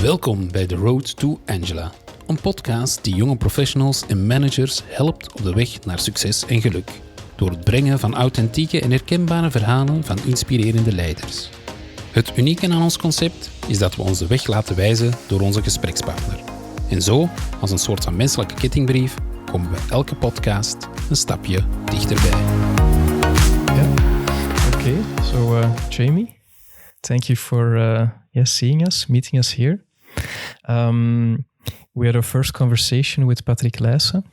Welkom bij The Road to Angela, een podcast die jonge professionals en managers helpt op de weg naar succes en geluk. Door het brengen van authentieke en herkenbare verhalen van inspirerende leiders. Het unieke aan ons concept is dat we ons de weg laten wijzen door onze gesprekspartner. En zo, als een soort van menselijke kettingbrief, komen we elke podcast een stapje dichterbij. Okay, so Jamie, thank you for seeing us, meeting us here. We had our first conversation with Patrick Leijsen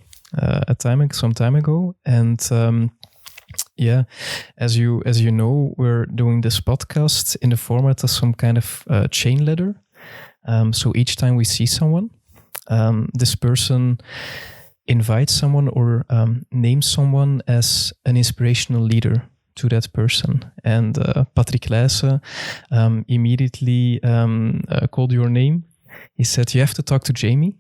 some time ago, and as you know, we're doing this podcast in the format of some kind of chain letter. So each time we see someone, this person invites someone or names someone as an inspirational leader to that person. And Patrick Leijsen immediately called your name. He said, you have to talk to Jamie.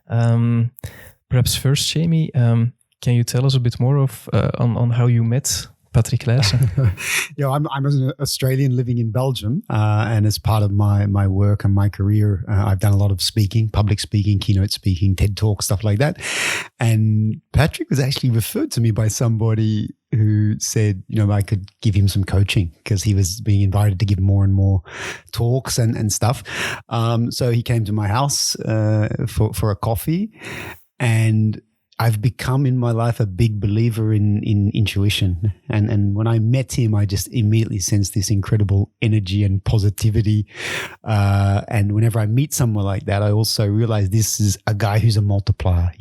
Perhaps first, Jamie, can you tell us a bit more on how you met Patrick Leijsen? I'm an Australian living in Belgium, and as part of my work and my career, I've done a lot of speaking, public speaking, keynote speaking, TED Talk, stuff like that. And Patrick was actually referred to me by somebody who said, I could give him some coaching because he was being invited to give more and more talks and stuff. So he came to my house for a coffee, and I've become in my life a big believer in intuition. And when I met him, I just immediately sensed this incredible energy and positivity. And whenever I meet someone like that, I also realize this is a guy who's a multiplier,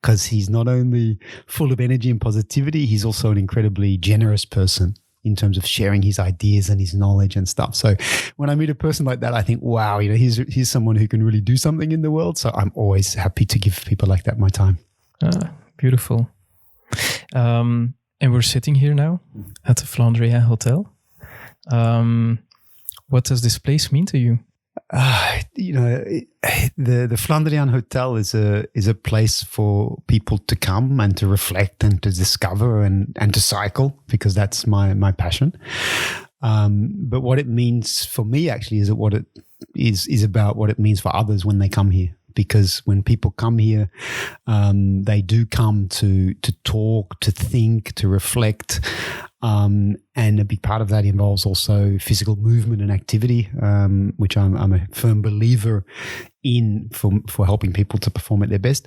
because he's not only full of energy and positivity, he's also an incredibly generous person in terms of sharing his ideas and his knowledge and stuff. So when I meet a person like that, I think, wow, he's someone who can really do something in the world. So I'm always happy to give people like that my time. Beautiful. And we're sitting here now at the Flandrien Hotel. What does this place mean to you? The Flandrien Hotel is a place for people to come and to reflect and to discover and to cycle, because that's my passion. But what it means for me actually is about what it means for others when they come here. Because when people come here, they do come to talk, to think, to reflect. And a big part of that involves also physical movement and activity, which I'm a firm believer in for helping people to perform at their best.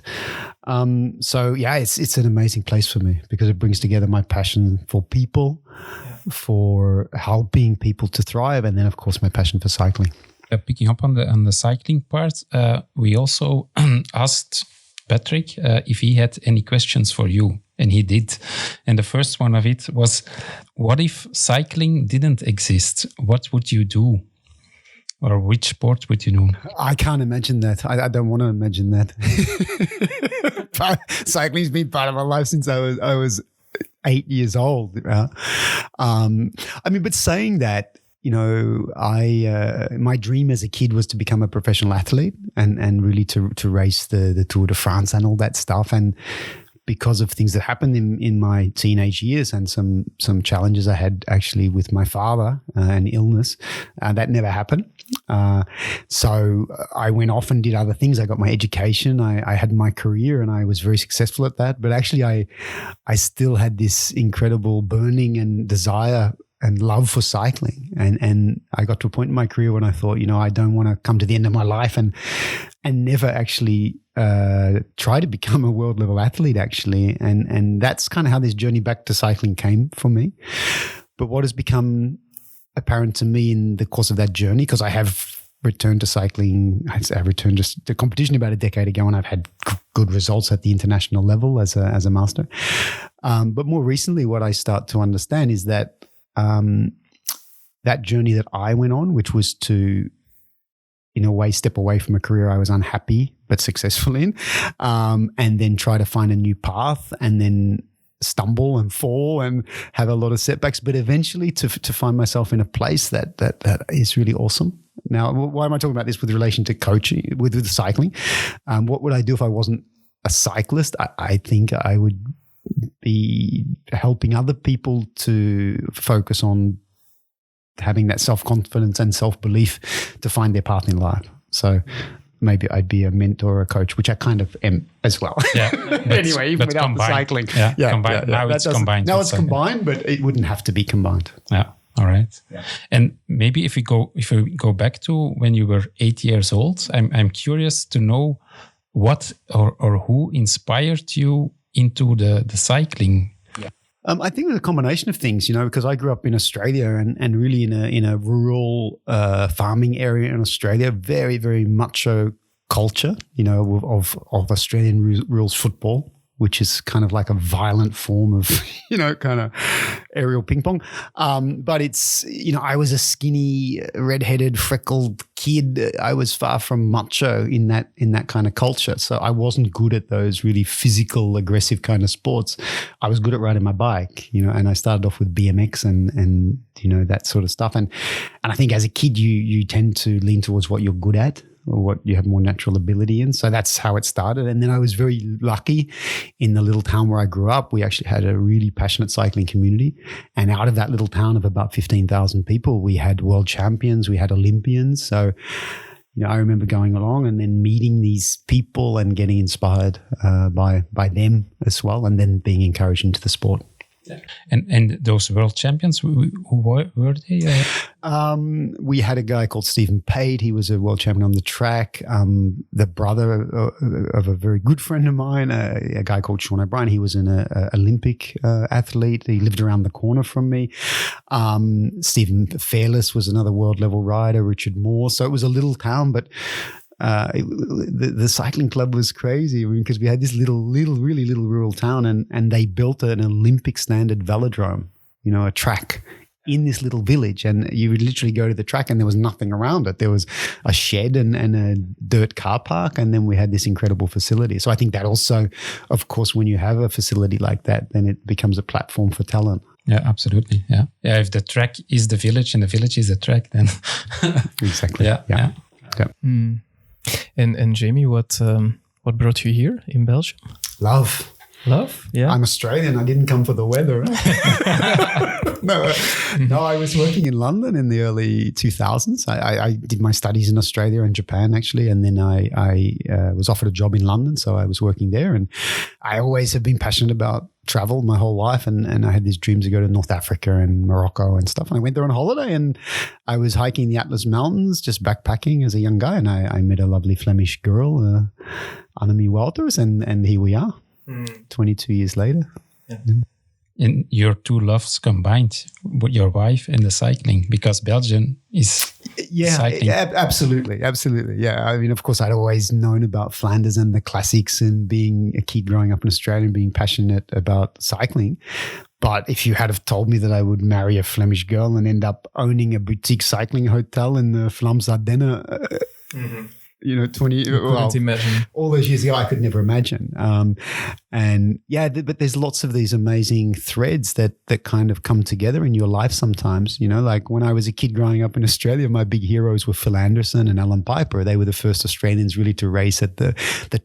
It's an amazing place for me because it brings together my passion for people, for helping people to thrive, and then of course my passion for cycling. Picking up on the cycling part, we also asked Patrick if he had any questions for you, and he did. And the first one of it was, what if cycling didn't exist? What would you do? Or which sport would you do? I can't imagine that. I don't want to imagine that. Cycling's been part of my life since I was 8 years old. But saying that, my dream as a kid was to become a professional athlete and really to race the Tour de France and all that stuff. And because of things that happened in my teenage years and some challenges I had actually with my father and illness, that never happened. So I went off and did other things. I got my education. I had my career and I was very successful at that. But actually I still had this incredible burning and desire and love for cycling. And I got to a point in my career when I thought, I don't want to come to the end of my life and never actually try to become a world level athlete actually. And that's kind of how this journey back to cycling came for me. But what has become apparent to me in the course of that journey, because I have returned to cycling, I returned just to competition about a decade ago, and I've had good results at the international level as a master. But more recently, what I start to understand is that that journey that I went on, which was to, in a way, step away from a career I was unhappy but successful in, and then try to find a new path, and then stumble and fall and have a lot of setbacks, but eventually to find myself in a place that is really awesome. Now, why am I talking about this with relation to coaching, with cycling? What would I do if I wasn't a cyclist? I think I would be helping other people to focus on having that self-confidence and self-belief to find their path in life. So maybe I'd be a mentor or a coach, which I kind of am as well. Yeah. Anyway, even without combined. the cycling. Yeah, combined. Now it's combined. Now it's combined, but it wouldn't have to be combined. Yeah. All right. Yeah. And maybe if we go back to when you were 8 years old, I'm curious to know what or who inspired you into the cycling. I think it was a combination of things, because I grew up in Australia and really in a rural farming area in Australia, very, very macho culture, of Australian rules football, which is kind of like a violent form of, kind of aerial ping pong. But it's, I was a skinny, redheaded, freckled kid. I was far from macho in that kind of culture. So I wasn't good at those really physical, aggressive kind of sports. I was good at riding my bike, and I started off with BMX and that sort of stuff. And I think as a kid, you tend to lean towards what you're good at, or what you have more natural ability in. So that's how it started. And then I was very lucky in the little town where I grew up. We actually had a really passionate cycling community. And out of that little town of about 15,000 people, we had world champions, we had Olympians. So, I remember going along and then meeting these people and getting inspired by them as well, and then being encouraged into the sport. And those world champions, who were they? We had a guy called Stephen Pate. He was a world champion on the track. The brother of a very good friend of mine, a guy called Sean O'Brien. He was an Olympic athlete. He lived around the corner from me. Stephen Fairless was another world level rider. Richard Moore. So it was a little town, but the cycling club was crazy because we had this really little rural town, and they built an Olympic standard velodrome, a track in this little village, and you would literally go to the track and there was nothing around it. There was a shed and a dirt car park, and then we had this incredible facility. So I think that also, of course, when you have a facility like that, then it becomes a platform for talent. Yeah, absolutely. Yeah. If the track is the village and the village is the track, then exactly. Yeah. Mm. And Jamie, what brought you here in Belgium? Love. Yeah. I'm Australian. I didn't come for the weather. No, I was working in London in the early 2000s. I did my studies in Australia and Japan, actually, and then I was offered a job in London, so I was working there. And I always have been passionate about travel my whole life, and I had these dreams to go to North Africa and Morocco and stuff. And I went there on holiday, and I was hiking the Atlas Mountains, just backpacking as a young guy, and I met a lovely Flemish girl, Annemie Wouters, and here we are, 22 years later. Yeah. And your two loves combined, with your wife and the cycling, because Belgium is cycling. Absolutely. Yeah, I mean, of course, I'd always known about Flanders and the classics, and being a kid growing up in Australia and being passionate about cycling. But if you had have told me that I would marry a Flemish girl and end up owning a boutique cycling hotel in the Vlaams Ardennen, 20, couldn't imagine. All those years ago, I could never imagine. But there's lots of these amazing threads that kind of come together in your life sometimes. Like when I was a kid growing up in Australia, my big heroes were Phil Anderson and Alan Piper. They were the first Australians really to race at the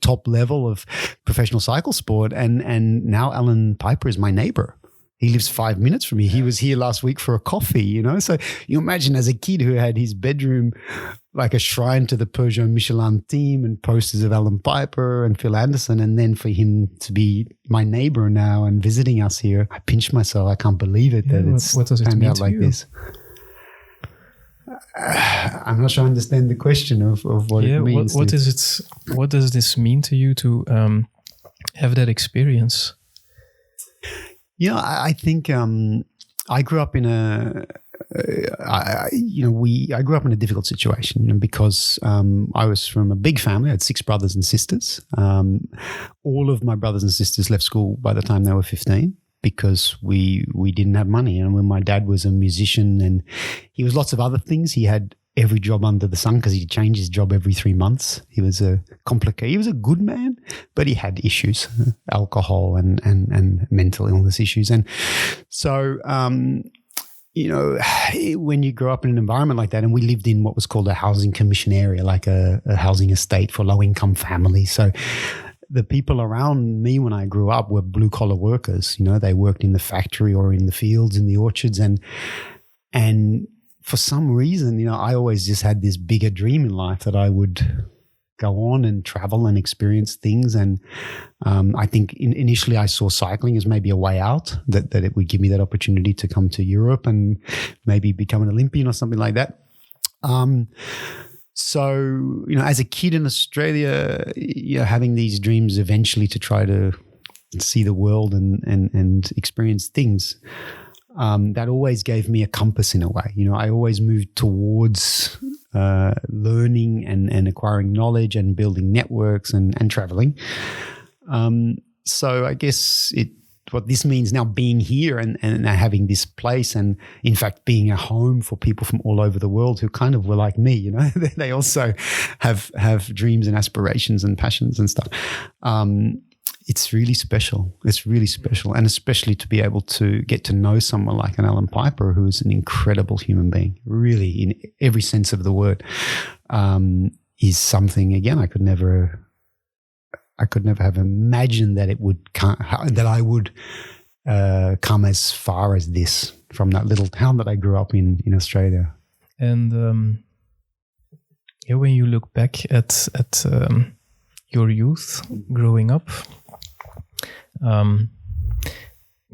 top level of professional cycle sport. And now Alan Piper is my neighbor. He lives 5 minutes from me. He was here last week for a coffee, So you imagine as a kid who had his bedroom like a shrine to the Peugeot Michelin team and posters of Alan Piper and Phil Anderson, and then for him to be my neighbor now and visiting us here, I pinch myself. I can't believe it that it's turned out like this. I'm not sure I understand the question of what it means. What does this mean to you to have that experience? I think I grew up in I grew up in a difficult situation, because I was from a big family. I had 6 brothers and sisters. All of my brothers and sisters left school by the time they were 15 because we didn't have money. And when my dad was a musician and he was lots of other things, he had every job under the sun because he changed his job every 3 months. He was a good man, but he had issues, alcohol and mental illness issues. And so, when you grow up in an environment like that, and we lived in what was called a housing commission area, like a housing estate for low-income families. So the people around me when I grew up were blue-collar workers. They worked in the factory or in the fields, in the orchards. And for some reason, I always just had this bigger dream in life that I would go on and travel and experience things. And I think initially I saw cycling as maybe a way out, that it would give me that opportunity to come to Europe and maybe become an Olympian or something like that. So, as a kid in Australia, having these dreams eventually to try to see the world and experience things, that always gave me a compass in a way. I always moved towards learning and acquiring knowledge and building networks and traveling. So I guess what this means now, being here and having this place, and in fact being a home for people from all over the world who kind of were like me, they also have dreams and aspirations and passions and stuff. It's really special. It's really special. And especially to be able to get to know someone like an Alan Piper, who is an incredible human being, really in every sense of the word, is something, again, I could never have imagined that that I would come as far as this from that little town that I grew up in Australia. And when you look back at your youth growing up,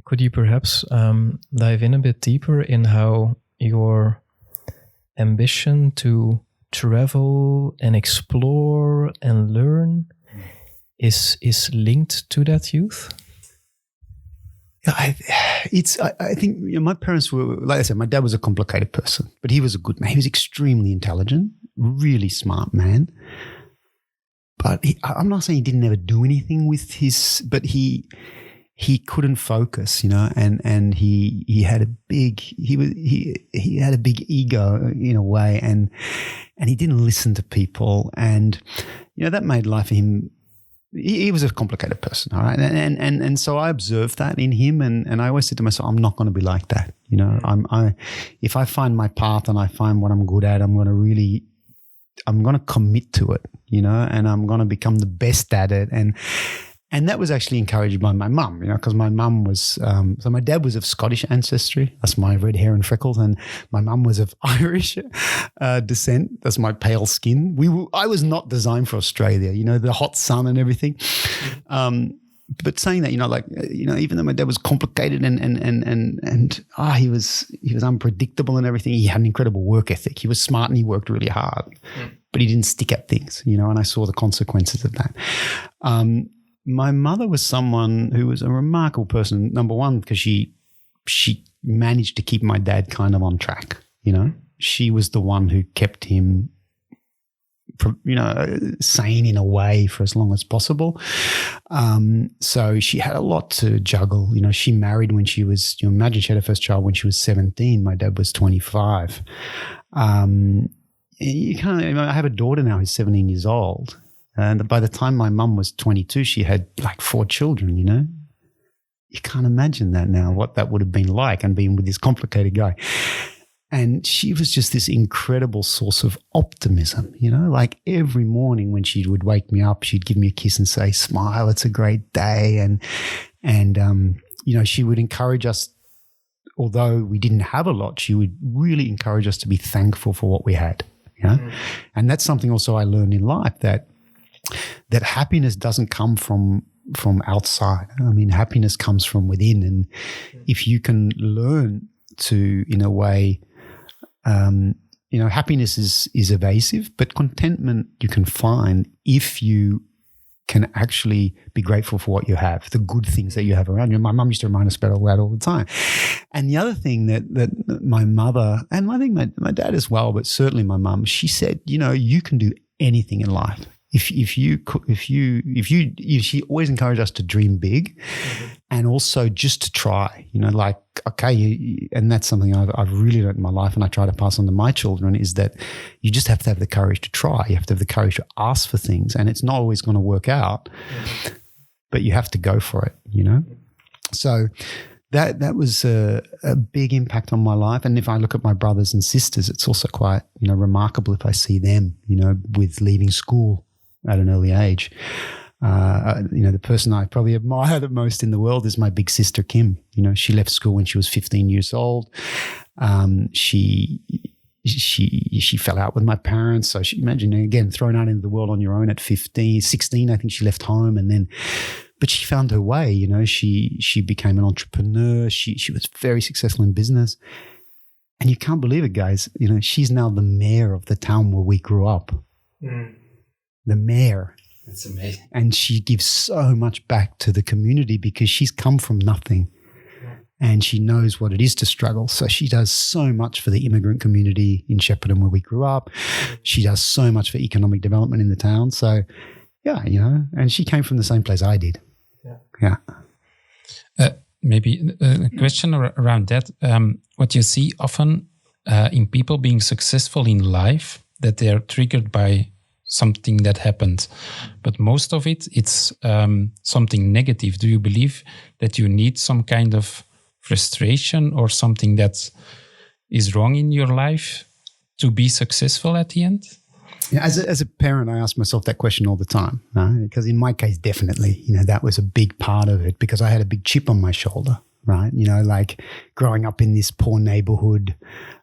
could you perhaps dive in a bit deeper in how your ambition to travel and explore and learn is linked to that youth? I think my parents were, like I said, my dad was a complicated person, but he was a good man. He was extremely intelligent, really smart man. But I'm not saying he didn't ever do anything with but he couldn't focus, and he had a big he had a big ego in a way, and he didn't listen to people, and that made life for him. He was a complicated person, all right, and so I observed that in him, and I always said to myself, I'm not going to be like that, if I find my path and I find what I'm good at, I'm going to commit to it, and I'm going to become the best at it. And that was actually encouraged by my mum, because my mum was, so my dad was of Scottish ancestry. That's my red hair and freckles. And my mum was of Irish descent. That's my pale skin. I was not designed for Australia, the hot sun and everything. But saying that, even though my dad was complicated and he was unpredictable and everything, he had an incredible work ethic. He was smart and he worked really hard, but he didn't stick at things, and I saw the consequences of that. My mother was someone who was a remarkable person, number one, because she managed to keep my dad kind of on track, She was the one who kept him sane in a way for as long as possible. So she had a lot to juggle. She married when she was, imagine she had her first child when she was 17. My dad was 25. I have a daughter now who's 17 years old. And by the time my mum was 22, she had like 4 children, You can't imagine that now, what that would have been like, and being with this complicated guy. And she was just this incredible source of optimism, like every morning when she would wake me up, she'd give me a kiss and say, smile, it's a great day. And she would encourage us, although we didn't have a lot, she would really encourage us to be thankful for what we had, And that's something also I learned in life, that happiness doesn't come from outside. I mean, happiness comes from within. And if you can learn to, in a way, happiness is evasive, but contentment you can find if you can actually be grateful for what you have, the good things that you have around you. My mum used to remind us about all that all the time. And the other thing that my mother, and I think my dad as well, but certainly my mum, she said, you can do anything in life. She always encouraged us to dream big, and also just to try, and that's something I've really learned in my life, and I try to pass on to my children, is that you just have to have the courage to try. You have to have the courage to ask for things, and it's not always going to work out, but you have to go for it, So that was a big impact on my life. And if I look at my brothers and sisters, it's also quite, remarkable if I see them, with leaving school at an early age. The person I probably admire the most in the world is my big sister, Kim. She left school when she was 15 years old. She she fell out with my parents. So she, imagine, again, thrown out into the world on your own at 16, I think she left home. And then, but she found her way, you know, she became an entrepreneur. She was very successful in business. And you can't believe it, guys. You know, she's now the mayor of the town where we grew up. The mayor. That's amazing. And she gives so much back to the community because she's come from nothing. And she knows what it is to struggle. So she does so much for the immigrant community in Shepparton where we grew up. She does so much for economic development in the town. So, yeah, you know, and she came from the same place I did. Yeah. Maybe a question around that. What you see often in people being successful in life, that they are triggered by something that happened. But most of it's something negative. Do you believe that you need some kind of frustration or something that is wrong in your life to be successful at the end? Yeah, as a parent, I ask myself that question all the time, right? Because in my case, definitely, you know, that was a big part of it because I had a big chip on my shoulder, right? You know, like growing up in this poor neighborhood,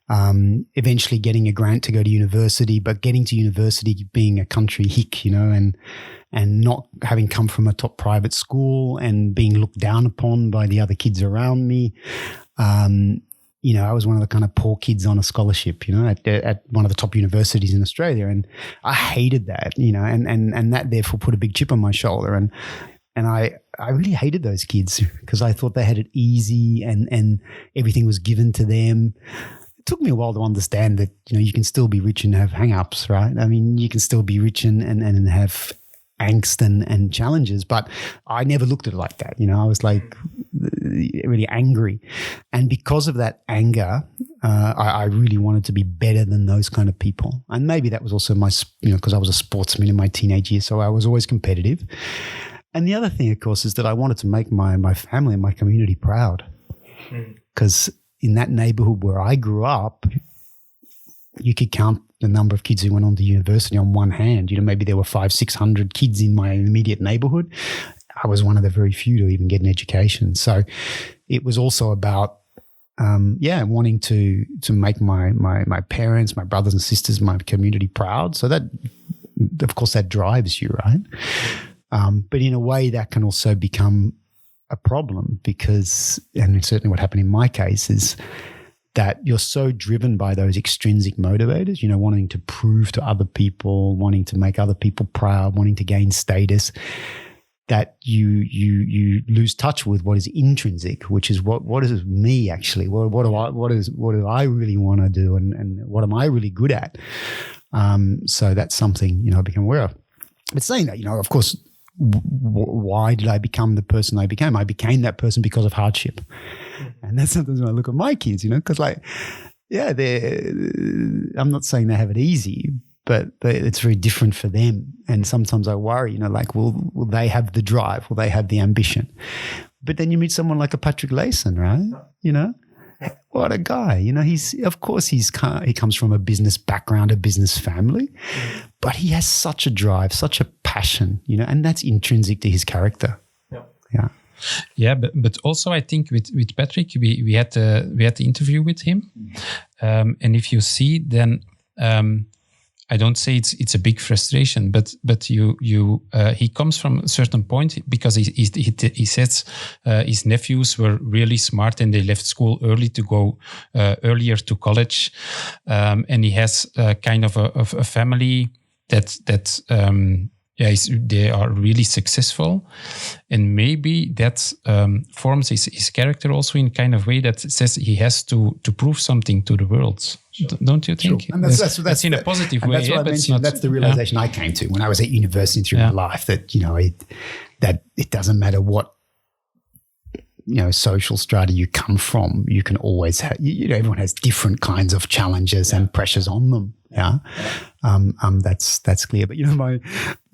eventually getting a grant to go to university, but getting to university being a country hick, you know, and not having come from a top private school and being looked down upon by the other kids around me. You know, I was one of the kind of poor kids on a scholarship, you know, at one of the top universities in Australia. And I hated that, you know, and that therefore put a big chip on my shoulder. And I really hated those kids because I thought they had it easy and everything was given to them. It took me a while to understand that, you know, you can still be rich and have hang-ups, right? I mean, you can still be rich and have angst and challenges, but I never looked at it like that. You know, I was like really angry. And because of that anger, I really wanted to be better than those kind of people. And maybe that was also my, you know, because I was a sportsman in my teenage years, so I was always competitive. And the other thing, of course, is that I wanted to make my family and my community proud. Because in that neighborhood where I grew up, you could count the number of kids who went on to university on one hand. You know, maybe there were 500-600 kids in my immediate neighborhood. I was one of the very few to even get an education. So it was also about, wanting to make my parents, my brothers and sisters, my community proud. So that, of course, that drives you, right? But in a way that can also become a problem because, and certainly what happened in my case is that you're so driven by those extrinsic motivators, you know, wanting to prove to other people, wanting to make other people proud, wanting to gain status, that you lose touch with what is intrinsic, which is what is me actually? What do I really want to do, and what am I really good at? So that's something, you know, I become aware of. But saying that, you know, of course, why did I become the person I became? I became that person because of hardship. And that's sometimes when I look at my kids, you know, because like, yeah, I'm not saying they have it easy, but it's very different for them. And sometimes I worry, you know, like, will they have the drive? Will they have the ambition? But then you meet someone like a Patrick Layson, right? You know, what a guy. You know, he comes from a business background, a business family, but he has such a drive, such a passion, you know, and that's intrinsic to his character. Yeah. Yeah, but also I think with Patrick, we had the interview with him, and if you see, then I don't say it's a big frustration, but he comes from a certain point because he says his nephews were really smart and they left school early to go earlier to college, and he has kind of a family that they are really successful, and maybe that forms his character also in kind of way that says he has to prove something to the world. Sure. Don't you think? Sure. And that's in a positive way. That's what I mentioned. That's the realization I came to when I was at university through my life, that, you know, that it doesn't matter what, you know, social strata you come from, you can always have, you know, everyone has different kinds of challenges and pressures on them. Yeah. That's clear. But, you know,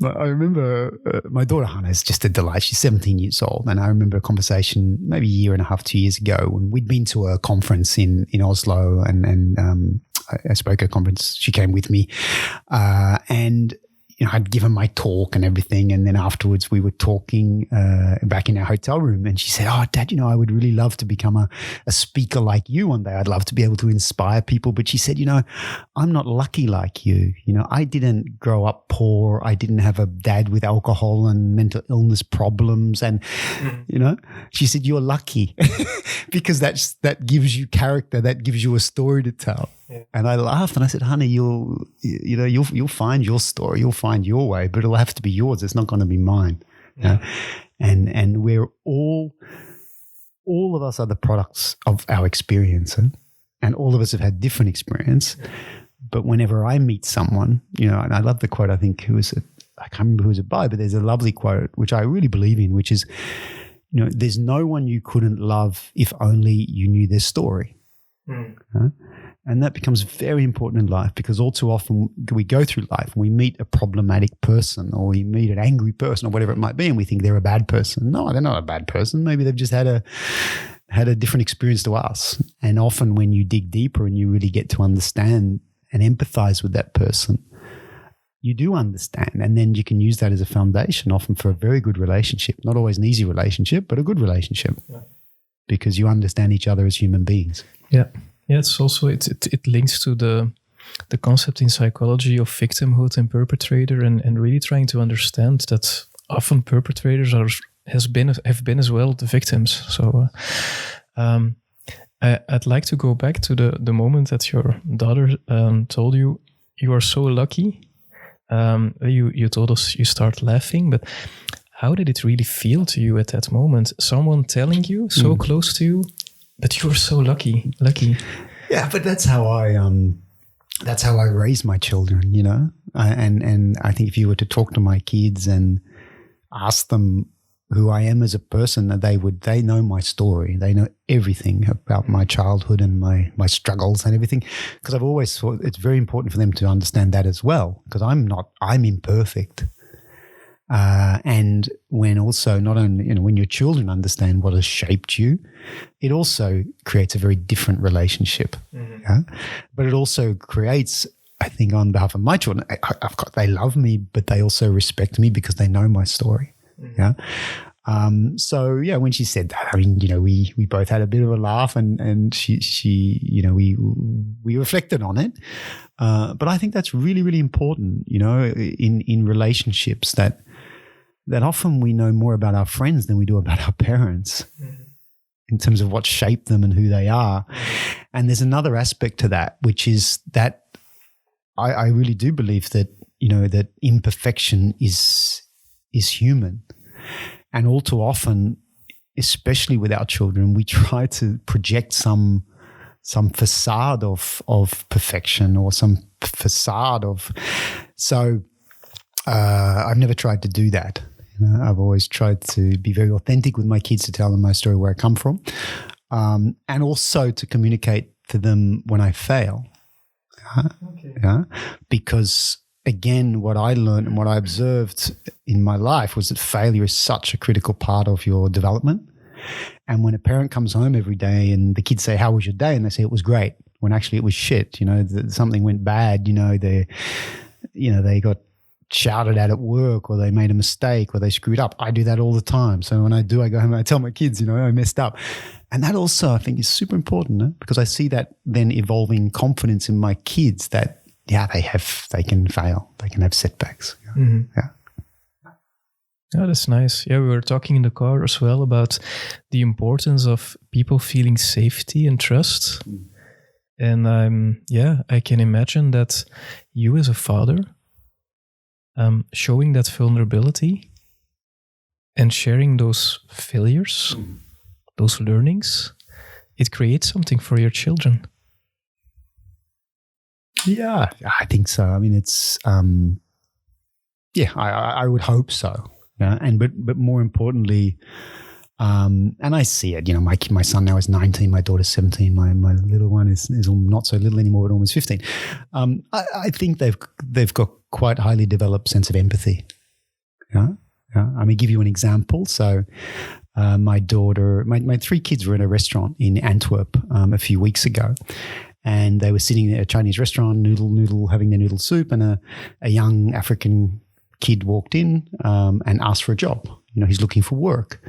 I remember my daughter Hannah is just a delight. She's 17 years old. And I remember a conversation maybe a year and a half, 2 years ago, when we'd been to a conference in Oslo and I spoke at a conference. She came with me. And I'd given my talk and everything. And then afterwards we were talking back in our hotel room, and she said, "Oh, Dad, I would really love to become a speaker like you one day. I'd love to be able to inspire people." But she said, "I'm not lucky like you. I didn't grow up poor. I didn't have a dad with alcohol and mental illness problems." And, she said, "You're lucky because that gives you character. That gives you a story to tell." Yeah. And I laughed and I said, "Honey, you'll find your story. You'll find your way, but it'll have to be yours. It's not going to be mine." Yeah. And we're all of us are the products of our experience, and all of us have had different experience. But whenever I meet someone, and I love the quote, I think I can't remember who it was by, but there's a lovely quote which I really believe in, which is, there's no one you couldn't love if only you knew their story. And that becomes very important in life, because all too often we go through life and we meet a problematic person, or we meet an angry person, or whatever it might be, and we think they're a bad person. No, they're not a bad person. Maybe they've just had a different experience to us. And often when you dig deeper and you really get to understand and empathize with that person, you do understand. And then you can use that as a foundation, often for a very good relationship. Not always an easy relationship, but a good relationship, because you understand each other as human beings. Yeah. Yeah, it's also it links to the concept in psychology of victimhood and perpetrator, and really trying to understand that often perpetrators have been as well the victims. So I'd like to go back to the moment that your daughter told you are so lucky. You told us you start laughing, but how did it really feel to you at that moment? Someone telling you so close to you, but you were so lucky. Yeah, but that's how I raise my children, and I think if you were to talk to my kids and ask them who I am as a person, they know my story. They know everything about my childhood and my struggles and everything, because I've always thought it's very important for them to understand that as well, because I'm imperfect. And when also not only, when your children understand what has shaped you, it also creates a very different relationship. Yeah? But it also creates, I think, on behalf of my children, they love me, but they also respect me because they know my story. Yeah. So yeah, when she said that, we both had a bit of a laugh, and she we reflected on it. But I think that's really, really important, in relationships, that often we know more about our friends than we do about our parents, in terms of what shaped them and who they are. And there's another aspect to that, which is that I really do believe that, that imperfection is human. And all too often, especially with our children, we try to project some facade of perfection, or some facade of. So I've never tried to do that. I've always tried to be very authentic with my kids, to tell them my story, where I come from, and also to communicate to them when I fail. Yeah, because again, what I learned and what I observed in my life was that failure is such a critical part of your development. And when a parent comes home every day and the kids say, "How was your day?" and they say it was great, when actually it was shit, something went bad, they got shouted at work, or they made a mistake, or they screwed up. I do that all the time. So when I go home and I tell my kids, I messed up. And that also, I think, is super important, because I see that then evolving confidence in my kids that, they can fail, they can have setbacks. Yeah. Oh, that's nice. Yeah, we were talking in the car as well about the importance of people feeling safety and trust. And I can imagine that you as a father, showing that vulnerability and sharing those failures, those learnings, it creates something for your children. Yeah, I think so. I mean, it's, I would hope so. Yeah, but more importantly, and I see it. My son now is 19, my daughter's 17, my little one is not so little anymore, but almost 15. I think they've got quite highly developed sense of empathy. Yeah. I mean, give you an example. So, my daughter, my three kids were in a restaurant in Antwerp a few weeks ago, and they were sitting at a Chinese restaurant, noodle, having their noodle soup, and a young African kid walked in and asked for a job. You know, he's looking for work.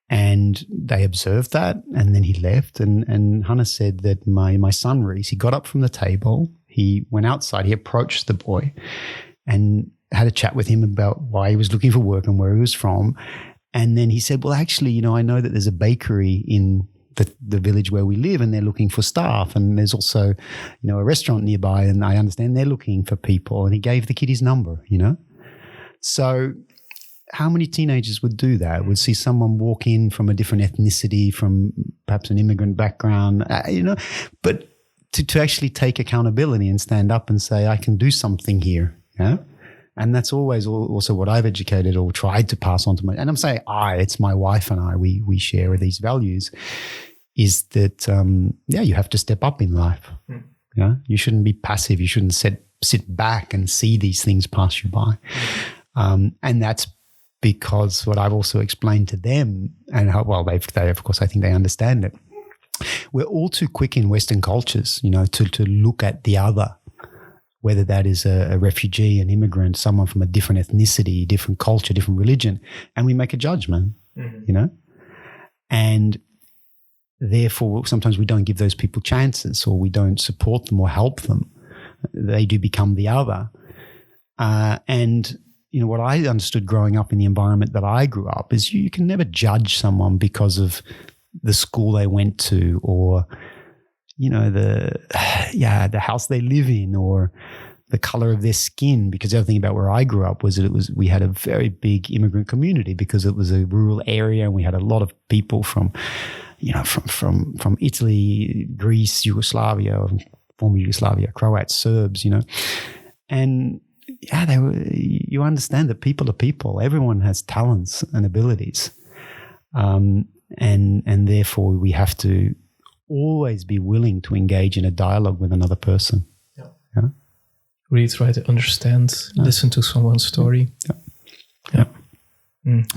And they observed that, and then he left. And Hannah said that my son, Reese, he got up from the table, he went outside, he approached the boy and had a chat with him about why he was looking for work and where he was from. And then he said, well, actually, you know, I know that there's a bakery in the village where we live and they're looking for staff. And there's also, you know, a restaurant nearby and I understand they're looking for people. And he gave the kid his number, you know. So how many teenagers would do that? Would see someone walk in from a different ethnicity, from perhaps an immigrant background, you know, but to actually take accountability and stand up and say, I can do something here, you know? And that's always also what I've educated or tried to pass on to and I'm saying it's my wife and I, we share these values, is that, you have to step up in life. Mm. You know? You shouldn't be passive. You shouldn't sit back and see these things pass you by. And that's because what I've also explained to them and how, well, they of course, I think they understand it. We're all too quick in Western cultures, you know, to look at the other, whether that is a refugee, an immigrant, someone from a different ethnicity, different culture, different religion, and we make a judgment, you know? And therefore, sometimes we don't give those people chances or we don't support them or help them. They do become the other. And, you know, what I understood growing up in the environment that I grew up is you can never judge someone because of the school they went to or, you know, the house they live in or the color of their skin. Because the other thing about where I grew up was that we had a very big immigrant community because it was a rural area and we had a lot of people from, you know, from Italy, Greece, Yugoslavia, former Yugoslavia, Croats, Serbs, you know. And you understand that people are people. Everyone has talents and abilities. And therefore we have to always be willing to engage in a dialogue with another person. Yeah. Really try to understand, listen to someone's story. Yeah.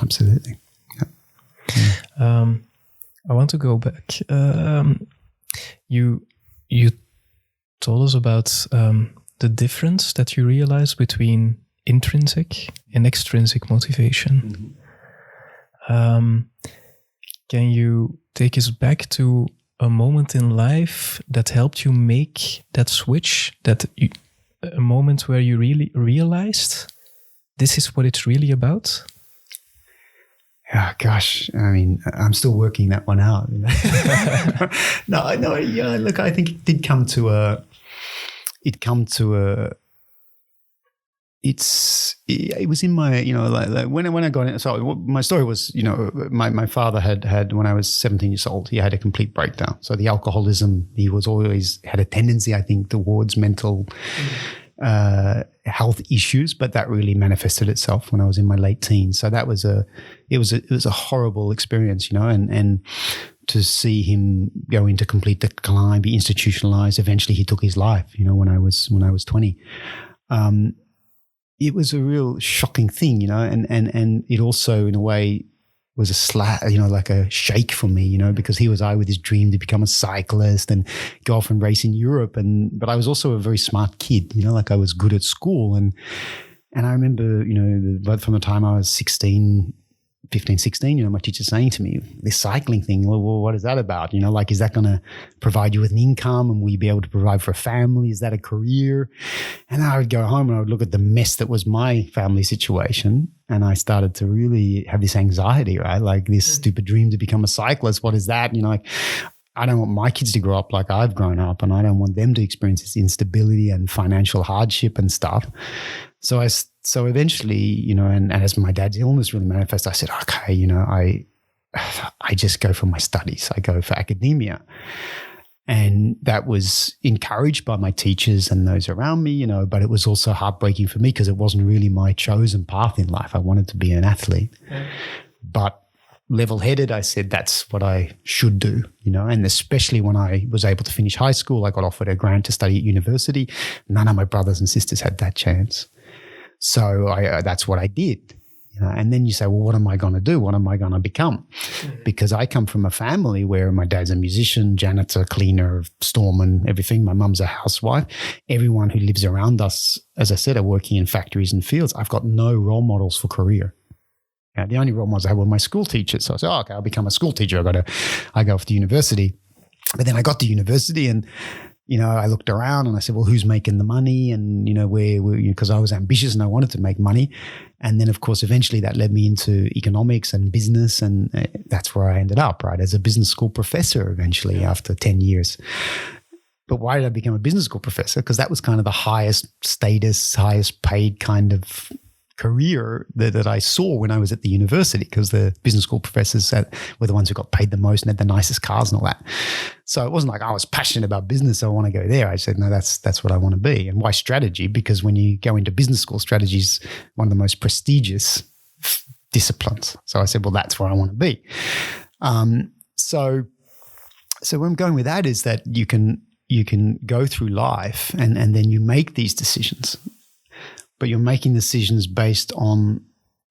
Absolutely. Yeah. I want to go back. You told us about the difference that you realize between intrinsic and extrinsic motivation. Mm-hmm. Can you take us back to a moment in life that helped you make that switch, a moment where you really realized this is what it's really about? Yeah, gosh, I mean, I'm still working that one out. You know? No, look, I think it did come to a. It was in my, you know, like when I got in. So my story was, you know, my father had when I was 17 years old, he had a complete breakdown. So the alcoholism, he was always had a tendency, I think, towards mental health issues, but that really manifested itself when I was in my late teens. So that was it was a horrible experience, you know, and to see him go into complete decline, be institutionalized. Eventually, he took his life, you know, when I was 20. It was a real shocking thing, you know, and it also, in a way, was a slap, you know, like a shake for me, you know, because here was I with his dream to become a cyclist and go off and race in Europe. But I was also a very smart kid, you know, like I was good at school. And I remember, you know, from the time I was 15, 16, you know, my teacher saying to me, this cycling thing, well, what is that about? You know, like, is that going to provide you with an income and will you be able to provide for a family? Is that a career? And I would go home and I would look at the mess that was my family situation. And I started to really have this anxiety, right? Like this stupid dream to become a cyclist. What is that? You know, like, I don't want my kids to grow up like I've grown up and I don't want them to experience this instability and financial hardship and stuff. So eventually, you know, and as my dad's illness really manifested, I said, okay, you know, I just go for my studies. I go for academia. And that was encouraged by my teachers and those around me, you know, but it was also heartbreaking for me because it wasn't really my chosen path in life. I wanted to be an athlete. But level-headed, I said that's what I should do, you know, and especially when I was able to finish high school, I got offered a grant to study at university. None of my brothers and sisters had that chance. So that's what I did. And then you say, well, what am I going to do? What am I going to become? Because I come from a family where my dad's a musician, janitor, cleaner, storeman, everything. My mum's a housewife. Everyone who lives around us, as I said, are working in factories and fields. I've got no role models for career. The only role models I had were my school teachers. So I said, okay, I'll become a school teacher. I go off to university. But then I got to university and, I looked around and I said, well, who's making the money? And, because I was ambitious and I wanted to make money. And then, of course, eventually that led me into economics and business. And that's where I ended up, right, as a business school professor eventually after 10 years. But why did I become a business school professor? Because that was kind of the highest status, highest paid kind of career that I saw when I was at the university, because the business school professors were the ones who got paid the most and had the nicest cars and all that. So it wasn't like I was passionate about business, so I want to go there. I said, no, that's what I want to be. And why strategy? Because when you go into business school, strategy is one of the most prestigious disciplines. So I said, well, that's where I want to be. So where I'm going with that is that you can go through life and then you make these decisions. But you're making decisions based on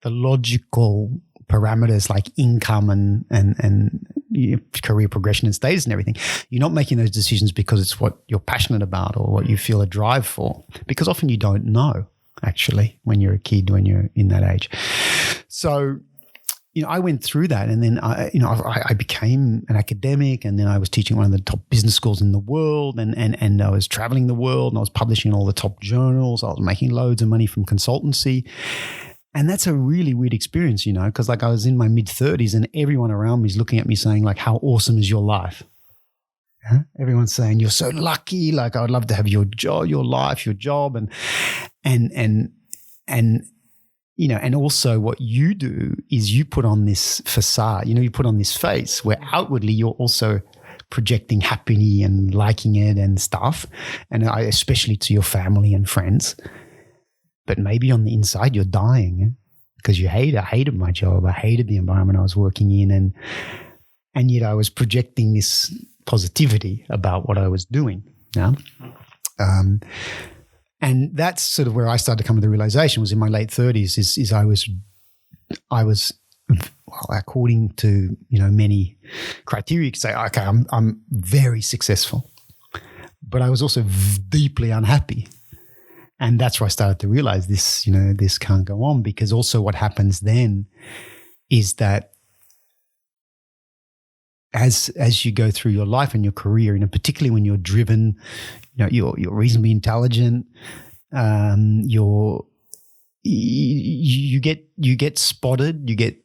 the logical parameters like income and career progression and status and everything. You're not making those decisions because it's what you're passionate about or what you feel a drive for, because often you don't know, actually, when you're a kid, when you're in that age. So, I went through that, and then I became an academic, and then I was teaching one of the top business schools in the world, and I was traveling the world, and I was publishing in all the top journals. I was making loads of money from consultancy. And that's a really weird experience, because I was in my mid-30s and everyone around me is looking at me saying, like, how awesome is your life? Yeah? Everyone's saying, you're so lucky. Like, I would love to have your job, your life, your job. And also what you do is you put on this facade, you put on this face where outwardly you're also projecting happiness and liking it and stuff, and especially to your family and friends. But maybe on the inside you're dying because I hated my job. I hated the environment I was working in, and yet I was projecting this positivity about what I was doing. Yeah. And that's sort of where I started to come to the realization, was in my late 30s, is I was, well, according to, many criteria, you could say, okay, I'm very successful, but I was also deeply unhappy. And that's where I started to realize this, this can't go on, because also what happens then is that as you go through your life and your career, particularly when you're driven, you're reasonably intelligent, you get spotted, you get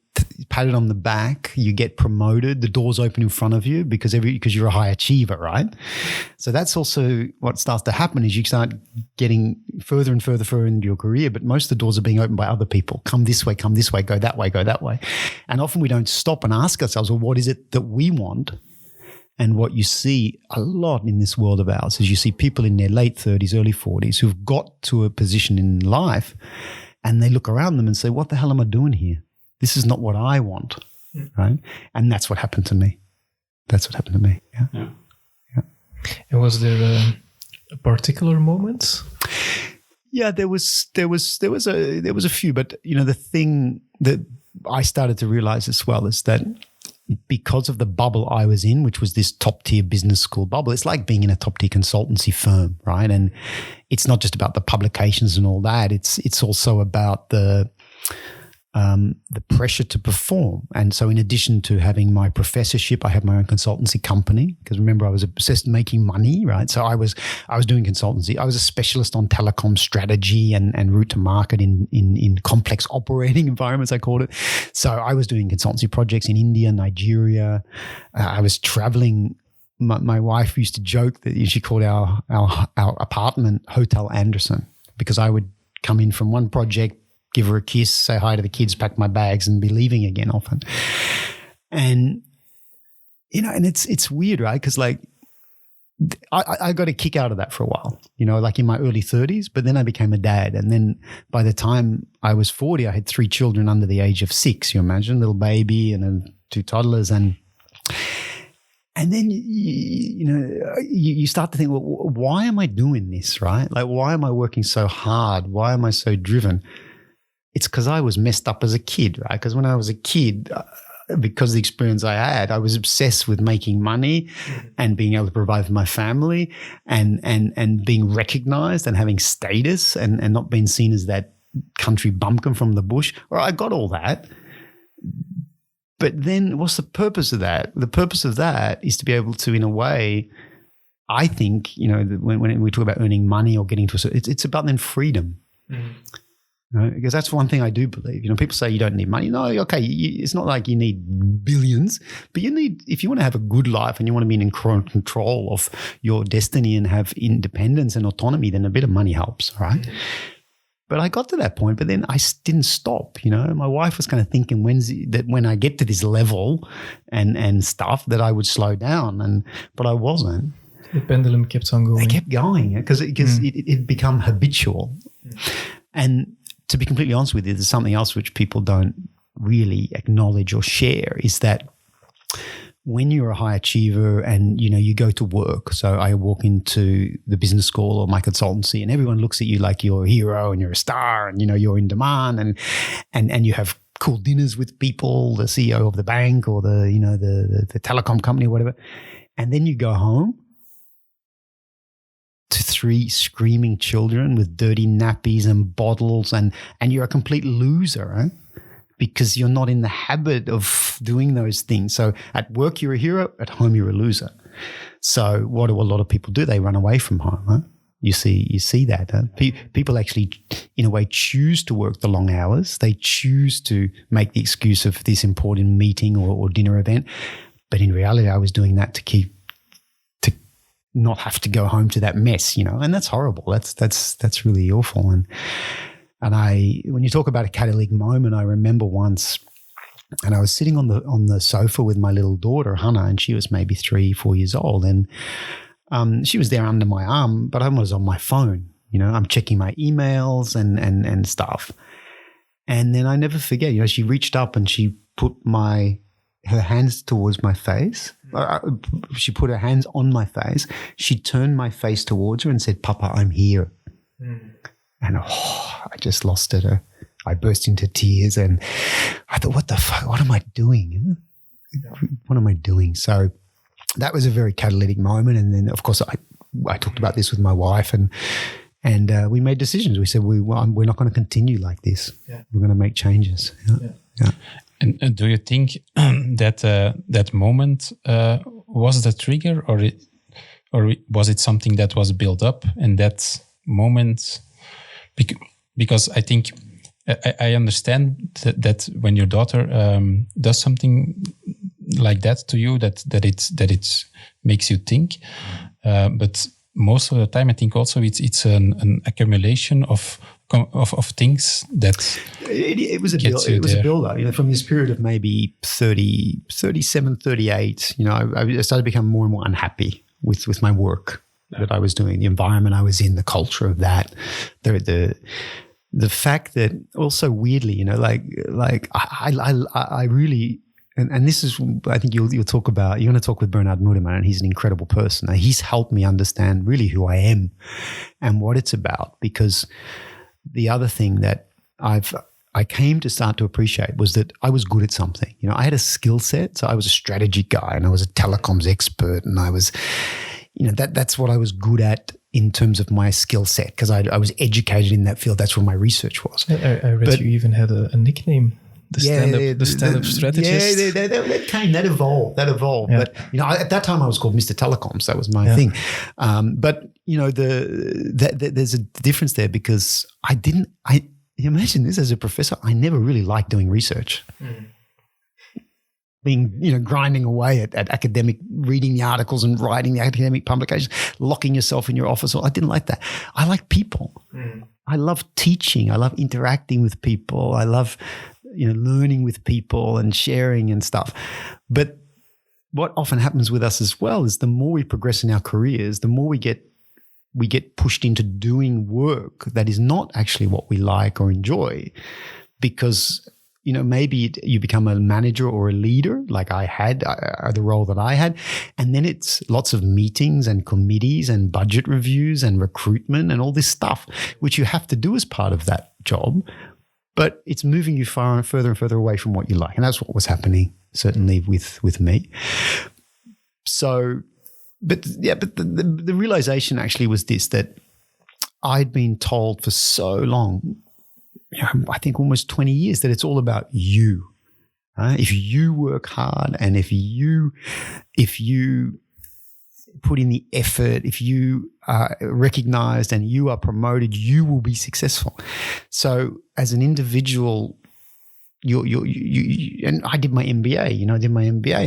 patted on the back, you get promoted, the doors open in front of you because you're a high achiever, right? So that's also what starts to happen, is you start getting further and further into your career, but most of the doors are being opened by other people. Come this way, go that way, go that way. And often we don't stop and ask ourselves, well, what is it that we want? And what you see a lot in this world of ours is you see people in their late 30s, early 40s who've got to a position in life, and they look around them and say, what the hell am I doing here? This is not what I want, right? And that's what happened to me. Yeah. And was there a particular moment? Yeah, there was a few, but the thing that I started to realize as well is that because of the bubble I was in, which was this top tier business school bubble, it's like being in a top tier consultancy firm, right? And it's not just about the publications and all that. It's also about the pressure to perform. And so in addition to having my professorship, I had my own consultancy company, because remember, I was obsessed with making money, right? So I was doing consultancy. I was a specialist on telecom strategy and route to market in complex operating environments, I called it. So I was doing consultancy projects in India, Nigeria. I was traveling. My wife used to joke that she called our apartment Hotel Anderson, because I would come in from one project, give her a kiss, say hi to the kids, pack my bags, and be leaving again often. And, and it's weird, right? Because I got a kick out of that for a while, like in my early 30s, but then I became a dad. And then by the time I was 40, I had 3 children under the age of 6, you imagine, little baby and then 2 toddlers. And then, you start to think, well, why am I doing this, right? Like, why am I working so hard? Why am I so driven? it's because I was messed up as a kid, right? Because when I was a kid, because of the experience I had, I was obsessed with making money and being able to provide for my family and being recognized and having status and not being seen as that country bumpkin from the bush. All right, I got all that. But then what's the purpose of that? The purpose of that is to be able to, in a way, I think, when we talk about earning money or getting to it's about then freedom. Because that's one thing I do believe. People say you don't need money. No, okay, it's not like you need billions, but you need, if you want to have a good life and you want to be in control of your destiny and have independence and autonomy, then a bit of money helps, right? But I got to that point, but then I didn't stop. My wife was kind of thinking that when I get to this level and stuff that I would slow down, but I wasn't. The pendulum kept on going. It kept going because it become habitual. And to be completely honest with you, there's something else which people don't really acknowledge or share, is that when you're a high achiever and, you go to work. So I walk into the business school or my consultancy and everyone looks at you like you're a hero and you're a star and, you're in demand and you have cool dinners with people, the CEO of the bank or the telecom company or whatever. And then you go home to 3 screaming children with dirty nappies and bottles and you're a complete loser, right? Because you're not in the habit of doing those things. So at work, you're a hero. At home, you're a loser. So what do a lot of people do? They run away from home. Huh? You see that. Huh? People actually, in a way, choose to work the long hours. They choose to make the excuse of this important meeting or dinner event. But in reality, I was doing that to not have to go home to that mess, and that's horrible. That's really awful. And when you talk about a catalytic moment, I remember once, and I was sitting on the sofa with my little daughter, Hannah, and she was maybe 3-4 years old. And she was there under my arm, but I was on my phone. I'm checking my emails and stuff. And then I never forget, she reached up and she put her hands towards my face. She put her hands on my face. She turned my face towards her and said, "Papa, I'm here." And I just lost it. I burst into tears and I thought, what the fuck? What am I doing? What am I doing? So that was a very catalytic moment. And then, of course, I talked about this with my wife and we made decisions. We said, we're not going to continue like this. Yeah. We're going to make changes. Yeah. And do you think that moment was the trigger or was it something that was built up and that moment? Because I think I understand that when your daughter does something like that to you, that it makes you think. But most of the time, I think also it's an accumulation of things that it was a build-up. From this period of maybe 37, 38, I started to become more and more unhappy with my work that I was doing, the environment I was in, the culture of that, the fact that also weirdly, I really, and this is, I think you'll talk about, you're going to talk with Bernard Muderman, and he's an incredible person. He's helped me understand really who I am and what it's about, because the other thing that I came to start to appreciate was that I was good at something. I had a skill set. So I was a strategy guy and I was a telecoms expert, and I was, that's what I was good at in terms of my skill set, because I was educated in that field. That's where my research was. I read you even had a nickname. The stand-up strategist. Yeah, that evolved. Yeah. But at that time I was called Mr. Telecoms. That was my thing. But there's a difference there, because imagine this as a professor, I never really liked doing research. Being, grinding away at academic, reading the articles and writing the academic publications, locking yourself in your office. I didn't like that. I like people. I love teaching. I love interacting with people. I love, learning with people and sharing and stuff. But what often happens with us as well is the more we progress in our careers, the more we get pushed into doing work that is not actually what we like or enjoy, because maybe you become a manager or a leader, like I had, the role that I had. And then it's lots of meetings and committees and budget reviews and recruitment and all this stuff, which you have to do as part of that job. but it's moving you further and further away from what you like. And that's what was happening, certainly with me. So, but the realization actually was this, that I'd been told for so long, I think almost 20 years, that it's all about you. If you work hard and if you put in the effort, if you are recognized and you are promoted, you will be successful. So as an individual, you and I did my MBA,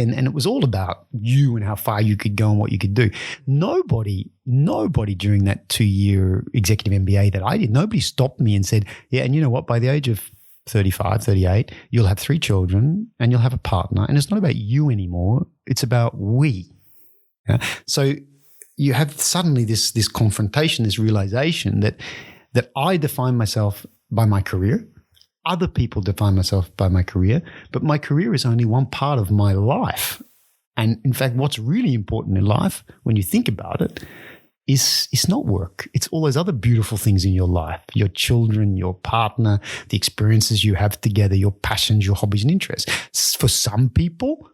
and it was all about you and how far you could go and what you could do. Nobody during that 2-year executive MBA that I did, nobody stopped me and said, yeah, and you know what, by the age of 35, 38, you'll have 3 children and you'll have a partner, and it's not about you anymore, it's about we. Yeah? So you have suddenly this confrontation, this realization that I define myself by my career. Other people define myself by my career, but my career is only one part of my life. And in fact, what's really important in life, when you think about it, is not work. It's all those other beautiful things in your life, your children, your partner, the experiences you have together, your passions, your hobbies and interests. For some people,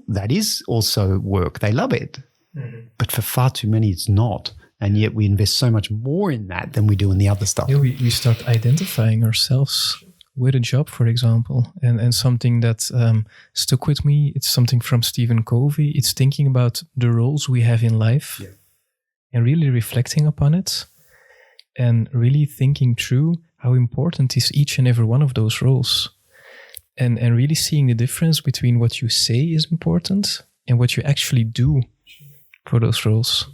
that is also work. They love it. Mm-hmm. But for far too many, it's not. And yet we invest so much more in that than we do in the other stuff. Yeah, we start identifying ourselves with a job, for example. And something that stuck with me, it's something from Stephen Covey. It's thinking about the roles we have in life and really reflecting upon it and really thinking through how important is each and every one of those roles. And really seeing the difference between what you say is important and what you actually do for those roles.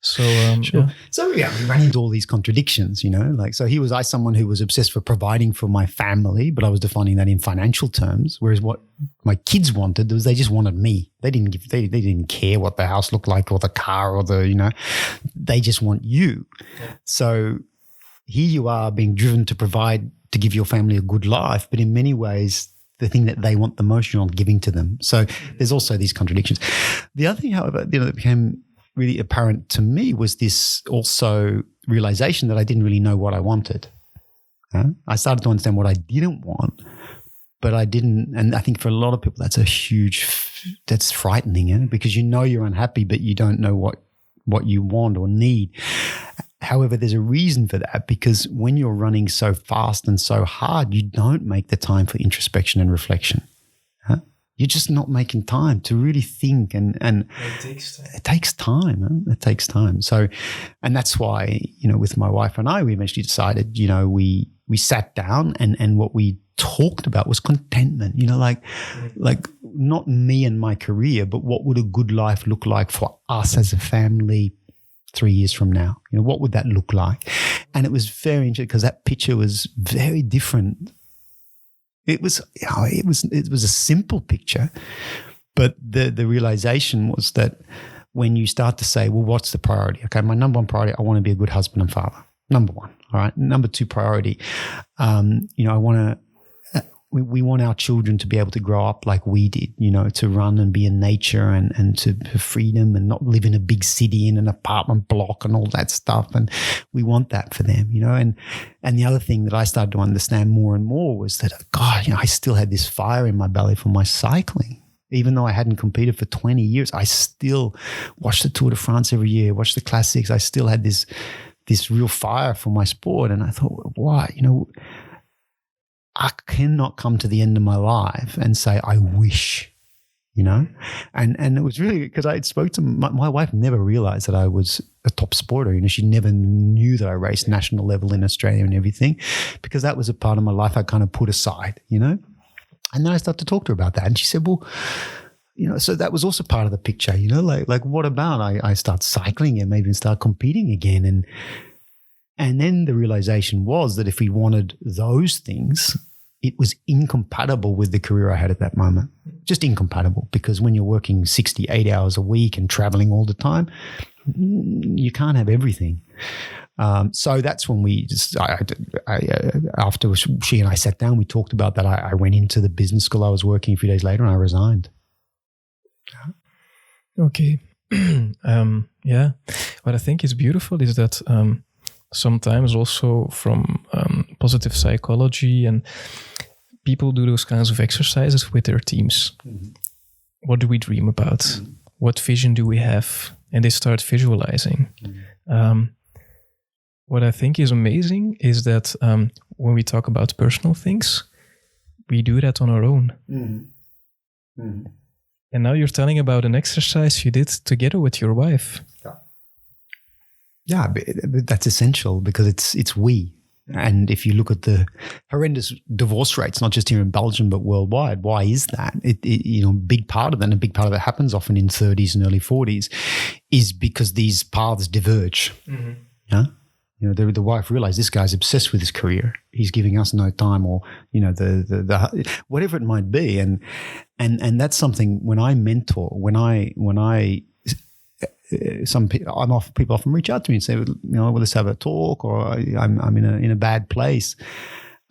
So, sure. Yeah. So we ran into all these contradictions, so here was I, someone who was obsessed for providing for my family, but I was defining that in financial terms. Whereas what my kids wanted was they just wanted me. They didn't care what the house looked like or the car or they just want you. Yeah. So here you are being driven to provide, to give your family a good life, but in many ways, the thing that they want the most, you're not giving to them. So there's also these contradictions. The other thing, however, that became really apparent to me was this also realization that I didn't really know what I wanted. I started to understand what I didn't want, but I didn't. And I think for a lot of people, that's frightening, because you're unhappy, but you don't know what you want or need. However, there's a reason for that, because when you're running so fast and so hard, you don't make the time for introspection and reflection. You're just not making time to really think, and it takes time. It takes time. So, and that's why, with my wife and I, we eventually decided, we sat down and what we talked about was contentment, like not me and my career, but what would a good life look like for us as a family 3 years from now? What would that look like? And it was very interesting because that picture was very different. It was a simple picture, but the realization was that when you start to say, well, what's the priority? Okay, my number one priority, I want to be a good husband and father. Number one, all right. Number two priority, we want our children to be able to grow up like we did, to run and be in nature and to have freedom and not live in a big city in an apartment block and all that stuff. And we want that for them, and the other thing that I started to understand more and more was that, God, I still had this fire in my belly for my cycling. Even though I hadn't competed for 20 years, I still watched the Tour de France every year, watched the classics. I still had this real fire for my sport. And I thought, why, I cannot come to the end of my life and say, I wish, and it was really because I spoke to my wife, never realized that I was a top sporter. She never knew that I raced national level in Australia and everything, because that was a part of my life I kind of put aside, And then I started to talk to her about that. And she said, well, so that was also part of the picture, like what about I start cycling and maybe start competing again? And then the realization was that if we wanted those things, it was incompatible with the career I had at that moment. Just incompatible, because when you're working 68 hours a week and traveling all the time, you can't have everything. So that's when after she and I sat down, we talked about that. I went into the business school I was working a few days later and I resigned. Okay. What I think is beautiful is that sometimes also from positive psychology, and people do those kinds of exercises with their teams. What do we dream about? What vision do we have? And they start visualizing. What I think is amazing is that when we talk about personal things, we do that on our own. And now you're telling about an exercise you did together with your wife. Yeah, but that's essential because it's we. And if you look at the horrendous divorce rates, not just here in Belgium, but worldwide, why is that? Big part of that, and a big part of that happens often in 30s and early 40s, is because these paths diverge. Yeah. The wife realized this guy's obsessed with his career. He's giving us no time, or the whatever it might be, and that's something when I mentor, when I people often reach out to me and say, well, let's have a talk, or I'm in a bad place.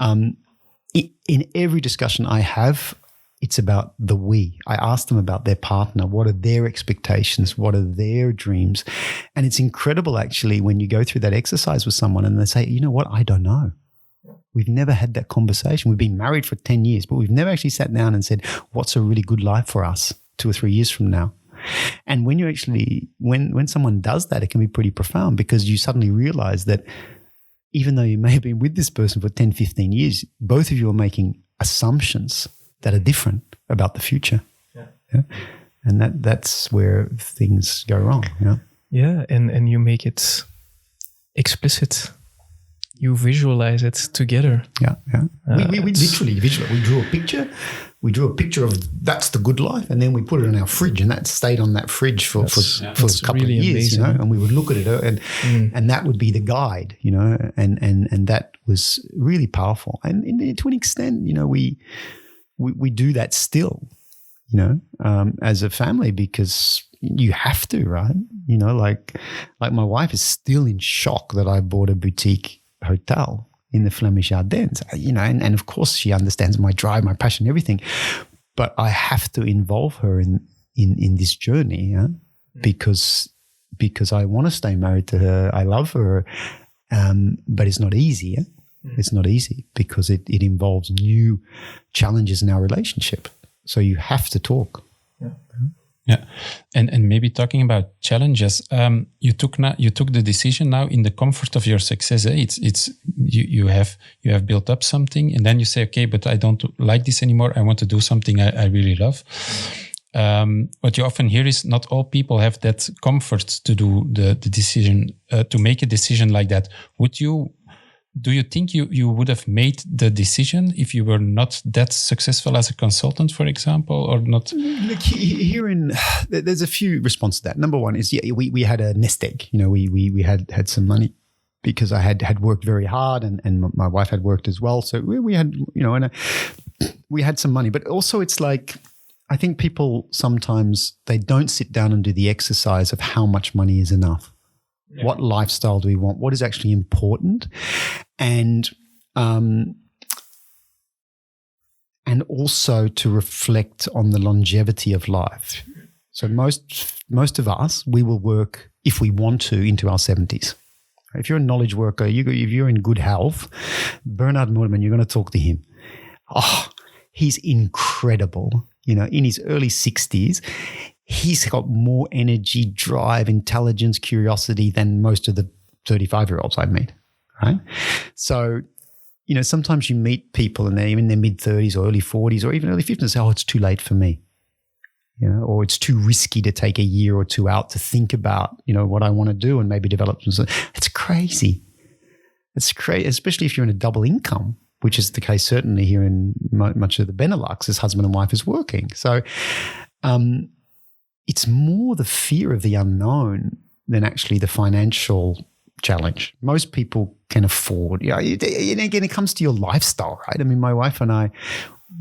In every discussion I have, it's about the we. I ask them about their partner. What are their expectations? What are their dreams? And it's incredible, actually, when you go through that exercise with someone and they say, you know what, I don't know. We've never had that conversation. We've been married for 10 years, but we've never actually sat down and said, what's a really good life for us 2 or 3 years from now? And when you actually, when someone does that, it can be pretty profound, because you suddenly realize that even though you may have been with this person for 10, 15 years, both of you are making assumptions that are different about the future. Yeah? And that's where things go wrong. Yeah, and you make it explicit. You visualize it together. Yeah. We literally visualize. We drew a picture. We drew a picture of that's the good life, and then we put it in our fridge, and that stayed on that fridge for a couple really of years, amazing. And we would look at it, and that would be the guide, and that was really powerful. And to an extent, we do that still, as a family, because you have to, right? Like my wife is still in shock that I bought a boutique hotel in the Flemish Ardennes, and of course she understands my drive, my passion, everything, but I have to involve her in this journey, because I want to stay married to her. I love her, but it's not easy. It's not easy because it involves new challenges in our relationship. So you have to talk. Yeah, and maybe talking about challenges, you took the decision now in the comfort of your success. It's you have built up something, and then you say, okay, but I don't like this anymore. I want to do something I really love. What you often hear is not all people have that comfort to do the decision, to make a decision like that. Do you think you would have made the decision if you were not that successful as a consultant, for example, or not? Look, there's a few responses to that. Number one is, we had a nest egg. We had some money because I had worked very hard, and my wife had worked as well. So we had, we had some money. But also it's like, I think people sometimes, they don't sit down and do the exercise of how much money is enough. Yeah. What lifestyle do we want? What is actually important? And also to reflect on the longevity of life. So most of us, we will work, if we want to, into our 70s. If you're a knowledge worker, if you're in good health, Bernard Moorman, you're going to talk to him. Oh, he's incredible. In his early 60s, he's got more energy, drive, intelligence, curiosity than most of the 35-year-olds I meet, right? So, sometimes you meet people and they're in their mid-30s or early 40s or even early 50s and say, oh, it's too late for me, or it's too risky to take a year or two out to think about, what I want to do and maybe develop some. It's crazy. It's crazy, especially if you're in a double income, which is the case certainly here in much of the Benelux, as husband and wife is working. So, it's more the fear of the unknown than actually the financial challenge. Most people can afford, and again, it comes to your lifestyle, right? I mean, my wife and I,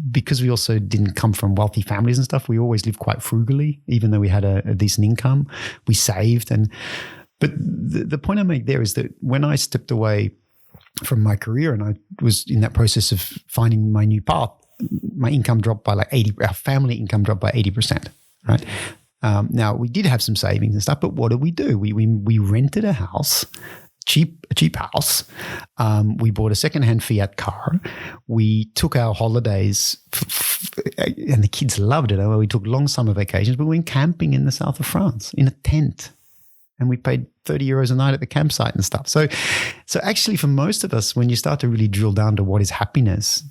because we also didn't come from wealthy families and stuff, we always lived quite frugally, even though we had a decent income. We saved. But the point I make there is that when I stepped away from my career and I was in that process of finding my new path, my income dropped by our family income dropped by 80%, right? Now, we did have some savings and stuff, but what did we do? We rented a house a cheap house. We bought a secondhand Fiat car. We took our holidays, and the kids loved it. We took long summer vacations, but we went camping in the south of France in a tent. And we paid 30 euros a night at the campsite and stuff. So actually for most of us, when you start to really drill down to what is happiness,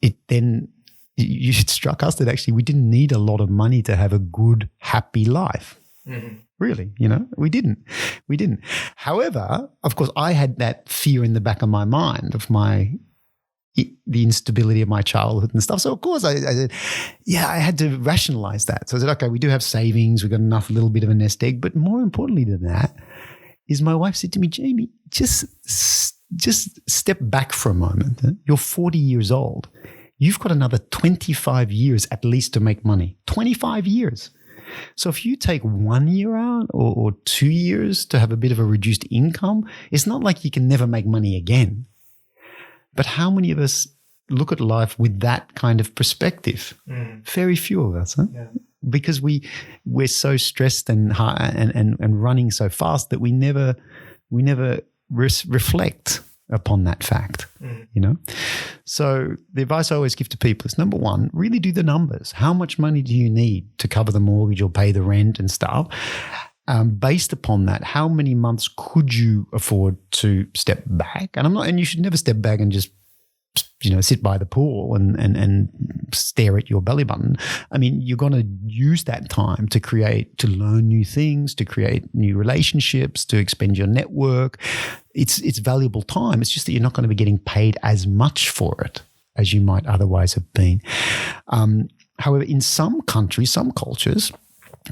it struck us that actually we didn't need a lot of money to have a good, happy life. Mm-hmm. Really, we didn't. However, of course, I had that fear in the back of my mind of the instability of my childhood and stuff. So of course I said, I had to rationalize that. So I said, okay, we do have savings. We've got enough, a little bit of a nest egg. But more importantly than that is my wife said to me, Jamie, just step back for a moment. You're 40 years old. You've got another 25 years at least to make money. 25 years. So if you take 1 year out or 2 years to have a bit of a reduced income, it's not like you can never make money again. But how many of us look at life with that kind of perspective? Very few of us, huh? Yeah. Because we're so stressed and running so fast that we never reflect upon that fact, So the advice I always give to people is, number one, really do the numbers. How much money do you need to cover the mortgage or pay the rent and stuff? Based upon that, how many months could you afford to step back? And you should never step back and just, sit by the pool and stare at your belly button. I mean, you're going to use that time to learn new things, to create new relationships, to expand your network. It's valuable time. It's just that you're not going to be getting paid as much for it as you might otherwise have been. However, in some countries, some cultures,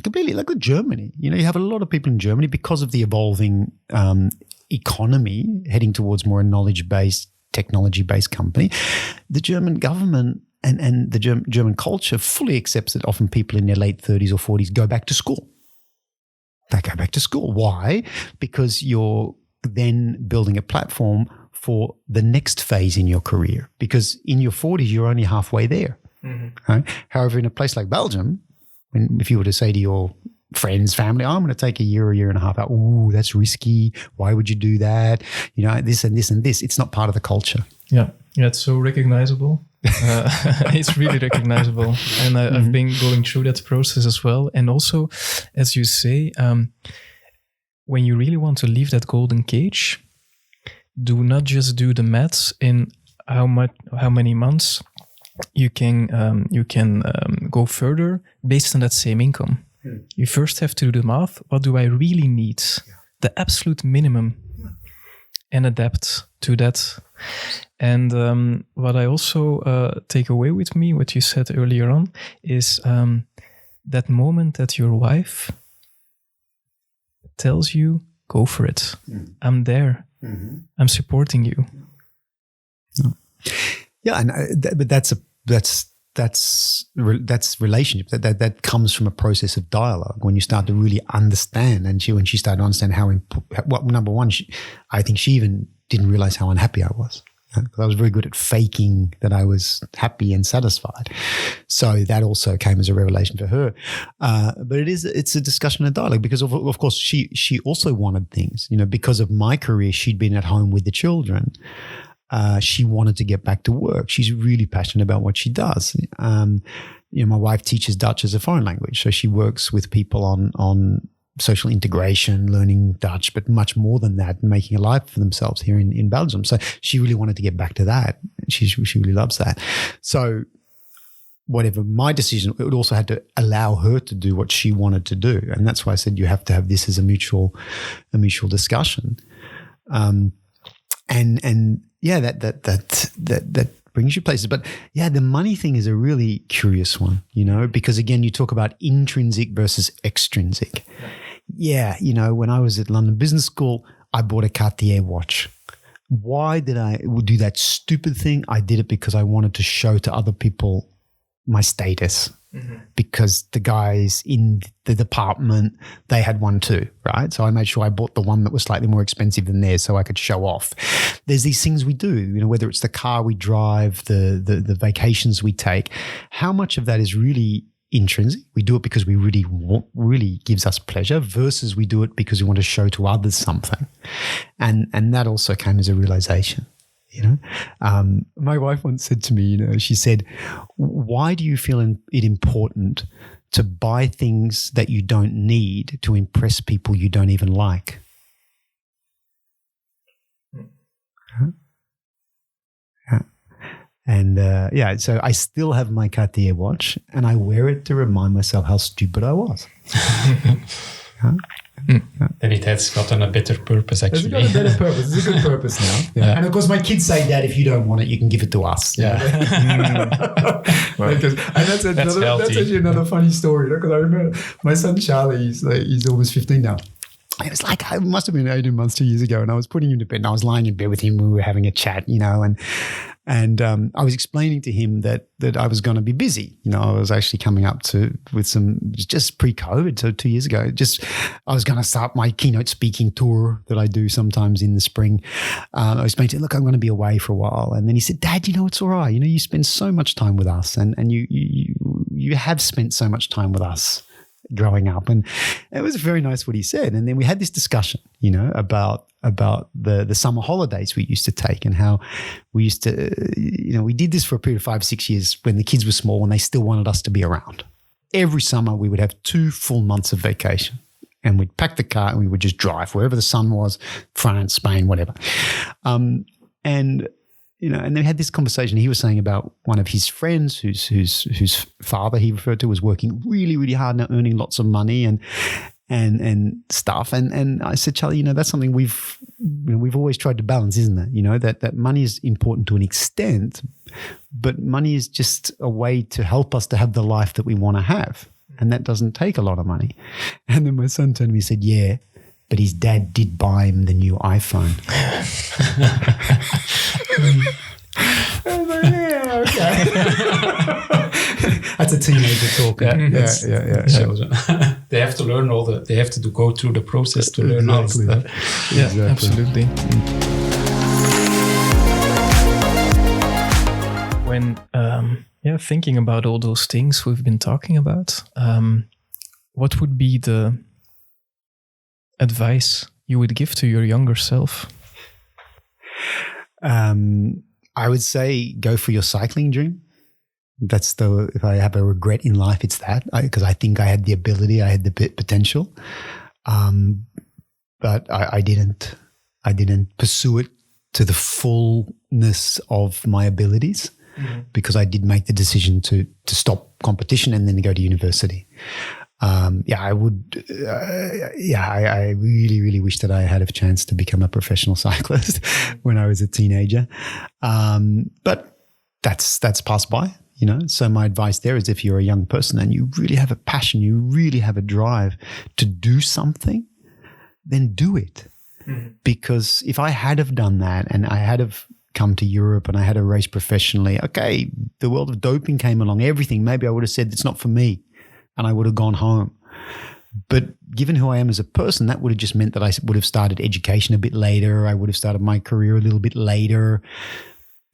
completely like Germany, you have a lot of people in Germany because of the evolving economy heading towards more a knowledge-based, technology-based company. The German government and the German culture fully accepts that often people in their late 30s or 40s go back to school. They go back to school. Why? Because you're then building a platform for the next phase in your career. Because in your 40s, you're only halfway there. Mm-hmm. Right? However, in a place like Belgium, if you were to say to your friends, family, I'm going to take a year and a half out. Ooh, that's risky. Why would you do that? This and this and this. It's not part of the culture. Yeah, it's so recognizable. It's really recognizable. And I've been going through that process as well. And also, as you say, when you really want to leave that golden cage, do not just do the maths in how many months you can go further based on that same income. You first have to do the math. What do I really need? The absolute minimum, and adapt to that. And what I also take away with me, what you said earlier on, is that moment that your wife tells you, go for it. I'm there. Mm-hmm. I'm supporting you. Yeah, but that's relationship. That comes from a process of dialogue when you start to really understand. And when she started to understand number one, I think she even didn't realize how unhappy I was. Because I was very good at faking that I was happy and satisfied. So that also came as a revelation for her. But it's a discussion and dialogue because of course she also wanted things, because of my career, she'd been at home with the children. She wanted to get back to work. She's really passionate about what she does. My wife teaches Dutch as a foreign language. So she works with people on social integration, learning Dutch, but much more than that, making a life for themselves here in Belgium. So she really wanted to get back to that. She really loves that. So whatever my decision, it also had to allow her to do what she wanted to do. And that's why I said you have to have this as a mutual discussion. And that brings you places. But yeah, the money thing is a really curious one, because again, you talk about intrinsic versus extrinsic. Yeah, when I was at London Business School, I bought a Cartier watch. Why did I do that stupid thing? I did it because I wanted to show to other people my status. Mm-hmm. Because the guys in the department, they had one too, right? So I made sure I bought the one that was slightly more expensive than theirs so I could show off. There's these things we do, whether it's the car we drive, the vacations we take, how much of that is really intrinsic. We do it because we really gives us pleasure, versus we do it because we want to show to others something. And that also came as a realization. My wife once said to me, she said, why do you feel it important to buy things that you don't need to impress people you don't even like? And so I still have my Cartier watch, and I wear it to remind myself how stupid I was. And it has gotten a better purpose, actually. It's got a better purpose. It's a good purpose now. Yeah. And of course, my kids say, Dad, if you don't want it, you can give it to us. Yeah. That's actually another funny story. Because I remember my son Charlie, he's almost 15 now. It was like, it must have been 18 months, 2 years ago, and I was putting him to bed, and I was lying in bed with him. We were having a chat, and I was explaining to him that I was going to be busy. I was actually coming up with some, just pre-COVID, so 2 years ago, I was going to start my keynote speaking tour that I do sometimes in the spring. I was saying to him, look, I'm going to be away for a while. And then he said, Dad, it's all right. You spend so much time with us, and you have spent so much time with us growing up. And it was very nice what he said. And then we had this discussion, about the summer holidays we used to take, and how we used to, we did this for a period of 5-6 years when the kids were small and they still wanted us to be around. Every summer we would have 2 full months of vacation, and we'd pack the car and we would just drive wherever the sun was, France, Spain, whatever. And they had this conversation. He was saying about one of his friends whose father he referred to was working really, really hard and earning lots of money and stuff. And I said, Charlie, that's something we've always tried to balance, isn't it? That money is important to an extent, but money is just a way to help us to have the life that we want to have. And that doesn't take a lot of money. And then my son turned to me and said, yeah, but his dad did buy him the new iPhone. I was like, yeah, okay. That's a teenager talking. Yeah. They have to learn they have to go through the process to learn all that. Yeah, exactly. Absolutely. When, thinking about all those things we've been talking about, what would be the advice you would give to your younger self? I would say go for your cycling dream. If I have a regret in life, it's that, because I think I had the ability, I had the potential, but I didn't pursue it to the fullness of my abilities, because I did make the decision to stop competition and then to go to university. I would. I really, really wish that I had a chance to become a professional cyclist when I was a teenager, but that's passed by. So my advice there is, if you're a young person and you really have a passion, you really have a drive to do something, then do it. Because if I had have done that and I had have come to Europe and I had to race professionally, okay, the world of doping came along, everything, maybe I would have said it's not for me, and I would have gone home. But given who I am as a person, that would have just meant that I would have started education a bit later. I would have started my career a little bit later.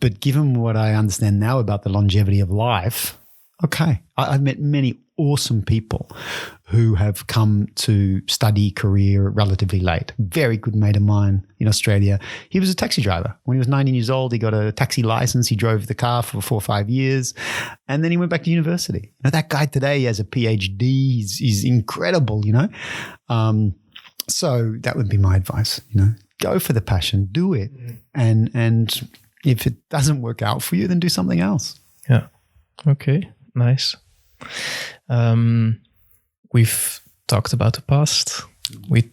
But given what I understand now about the longevity of life, okay, I've met many awesome people who have come to study career relatively late. Very good mate of mine in Australia. He was a taxi driver. When he was 19 years old, he got a taxi license. He drove the car for 4 or 5 years, and then he went back to university. That guy today has a PhD. He's incredible, So that would be my advice, Go for the passion, do it. And if it doesn't work out for you, then do something else. Yeah. Okay. Nice. We've talked about the past. We've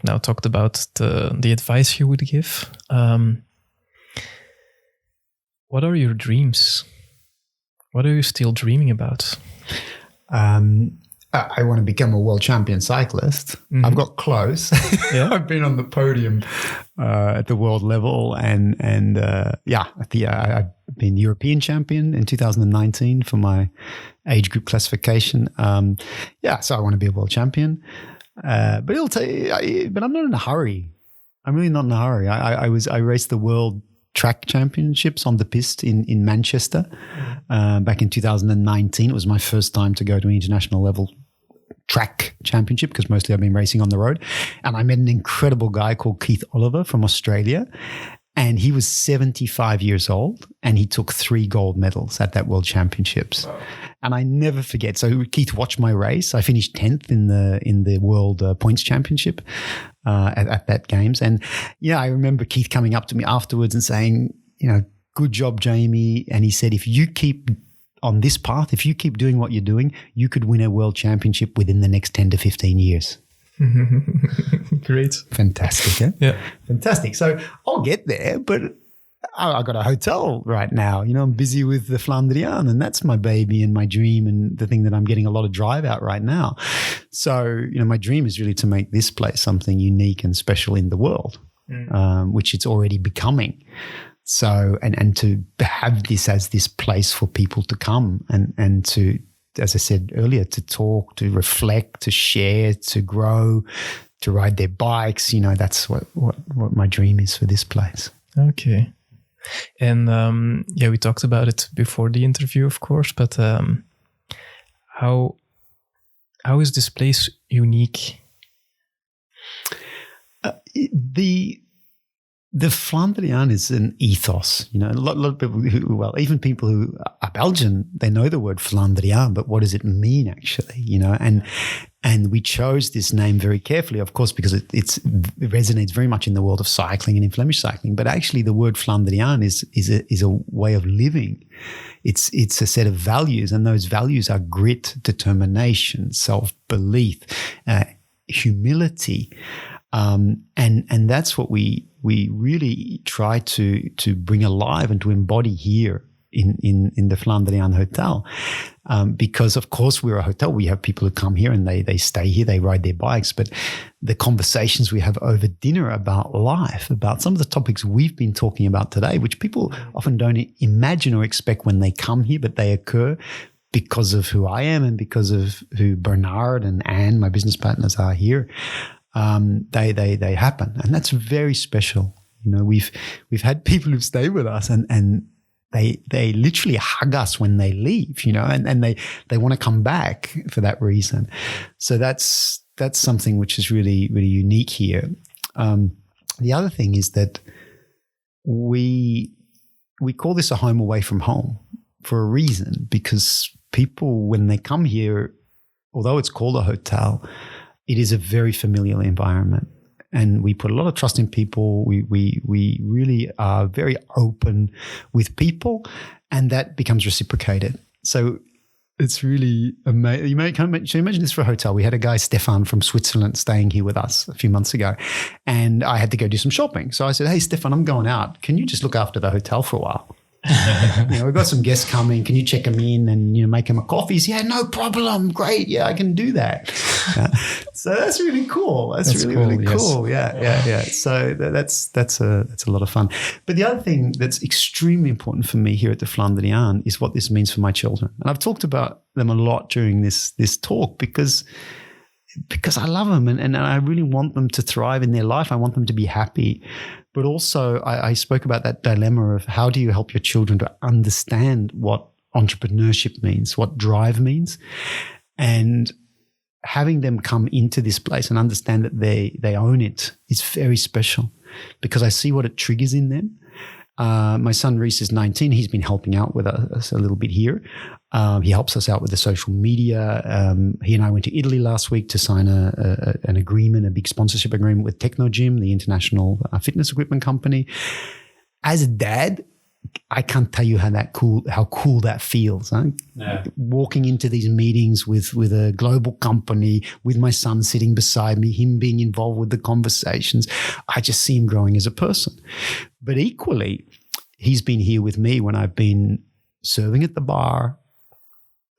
now talked about the advice you would give. What are your dreams? What are you still dreaming about? I want to become a world champion cyclist. I've got close. Yeah. I've been on the podium at the world level, and I've been European champion in 2019 for my age group classification. So I want to be a world champion, but I'm not in a hurry. I'm really not in a hurry. I raced the world track championships on the piste in Manchester back in 2019. It was my first time to go to an international level track championship because mostly I've been racing on the road. And I met an incredible guy called Keith Oliver from Australia. And he was 75 years old and he took 3 gold medals at that World Championships. Wow. And I never forget. So Keith watched my race. I finished 10th in the World Points Championship at that games. And yeah, I remember Keith coming up to me afterwards and saying, good job, Jamie. And he said, if you keep on this path, if you keep doing what you're doing, you could win a World Championship within the next 10 to 15 years. Great. Fantastic, eh? Yeah. Fantastic. So I'll get there, but I got a hotel right now. I'm busy with the Flandrien, and that's my baby and my dream and the thing that I'm getting a lot of drive out right now. So, my dream is really to make this place something unique and special in the world, which it's already becoming. So, and to have this as this place for people to come and to, as I said earlier, to talk, to reflect, to share, to grow, to ride their bikes. That's what my dream is for this place. Okay. And we talked about it before the interview, of course, but how is this place unique? The Flandrien is an ethos. A lot of people even people who are Belgian, they know the word Flandrien, but what does it mean actually? And we chose this name very carefully, of course, because it resonates very much in the world of cycling and in Flemish cycling. But actually, the word Flandrien is a way of living. It's a set of values, and those values are grit, determination, self-belief, humility. And that's what we really try to bring alive and to embody here in the Flandrien Hotel. Because of course we're a hotel. We have people who come here and they stay here, they ride their bikes, but the conversations we have over dinner about life, about some of the topics we've been talking about today, which people often don't imagine or expect when they come here, but they occur because of who I am and because of who Bernard and Anne, my business partners, are here. They happen, and that's very special. We've had people who've stayed with us and they literally hug us when they leave, and they want to come back for that reason. So that's something which is really, really unique here. The other thing is that we call this a home away from home for a reason, because people, when they come here, although it's called a hotel, it is a very familiar environment. And we put a lot of trust in people. We really are very open with people, and that becomes reciprocated. So it's really amazing. So imagine this for a hotel. We had a guy, Stefan from Switzerland, staying here with us a few months ago, and I had to go do some shopping. So I said, "Hey, Stefan, I'm going out. Can you just look after the hotel for a while? We've got some guests coming. Can you check them in and make them a coffee?" He said, "Yeah, no problem. Great. Yeah, I can do that." So that's really cool. That's really cool. Yeah. So that's a lot of fun. But the other thing that's extremely important for me here at the Flandrien is what this means for my children. And I've talked about them a lot during this talk because I love them and I really want them to thrive in their life. I want them to be happy. But also I spoke about that dilemma of how do you help your children to understand what entrepreneurship means, what drive means, and having them come into this place and understand that they own it is very special because I see what it triggers in them. My son Reese is 19. He's been helping out with us a little bit here. He helps us out with the social media. He and I went to Italy last week to sign an agreement, a big sponsorship agreement with Technogym, the international fitness equipment company. As a dad, I can't tell you how cool that feels. Huh? Yeah. Walking into these meetings with a global company, with my son sitting beside me, him being involved with the conversations, I just see him growing as a person. But equally, he's been here with me when I've been serving at the bar,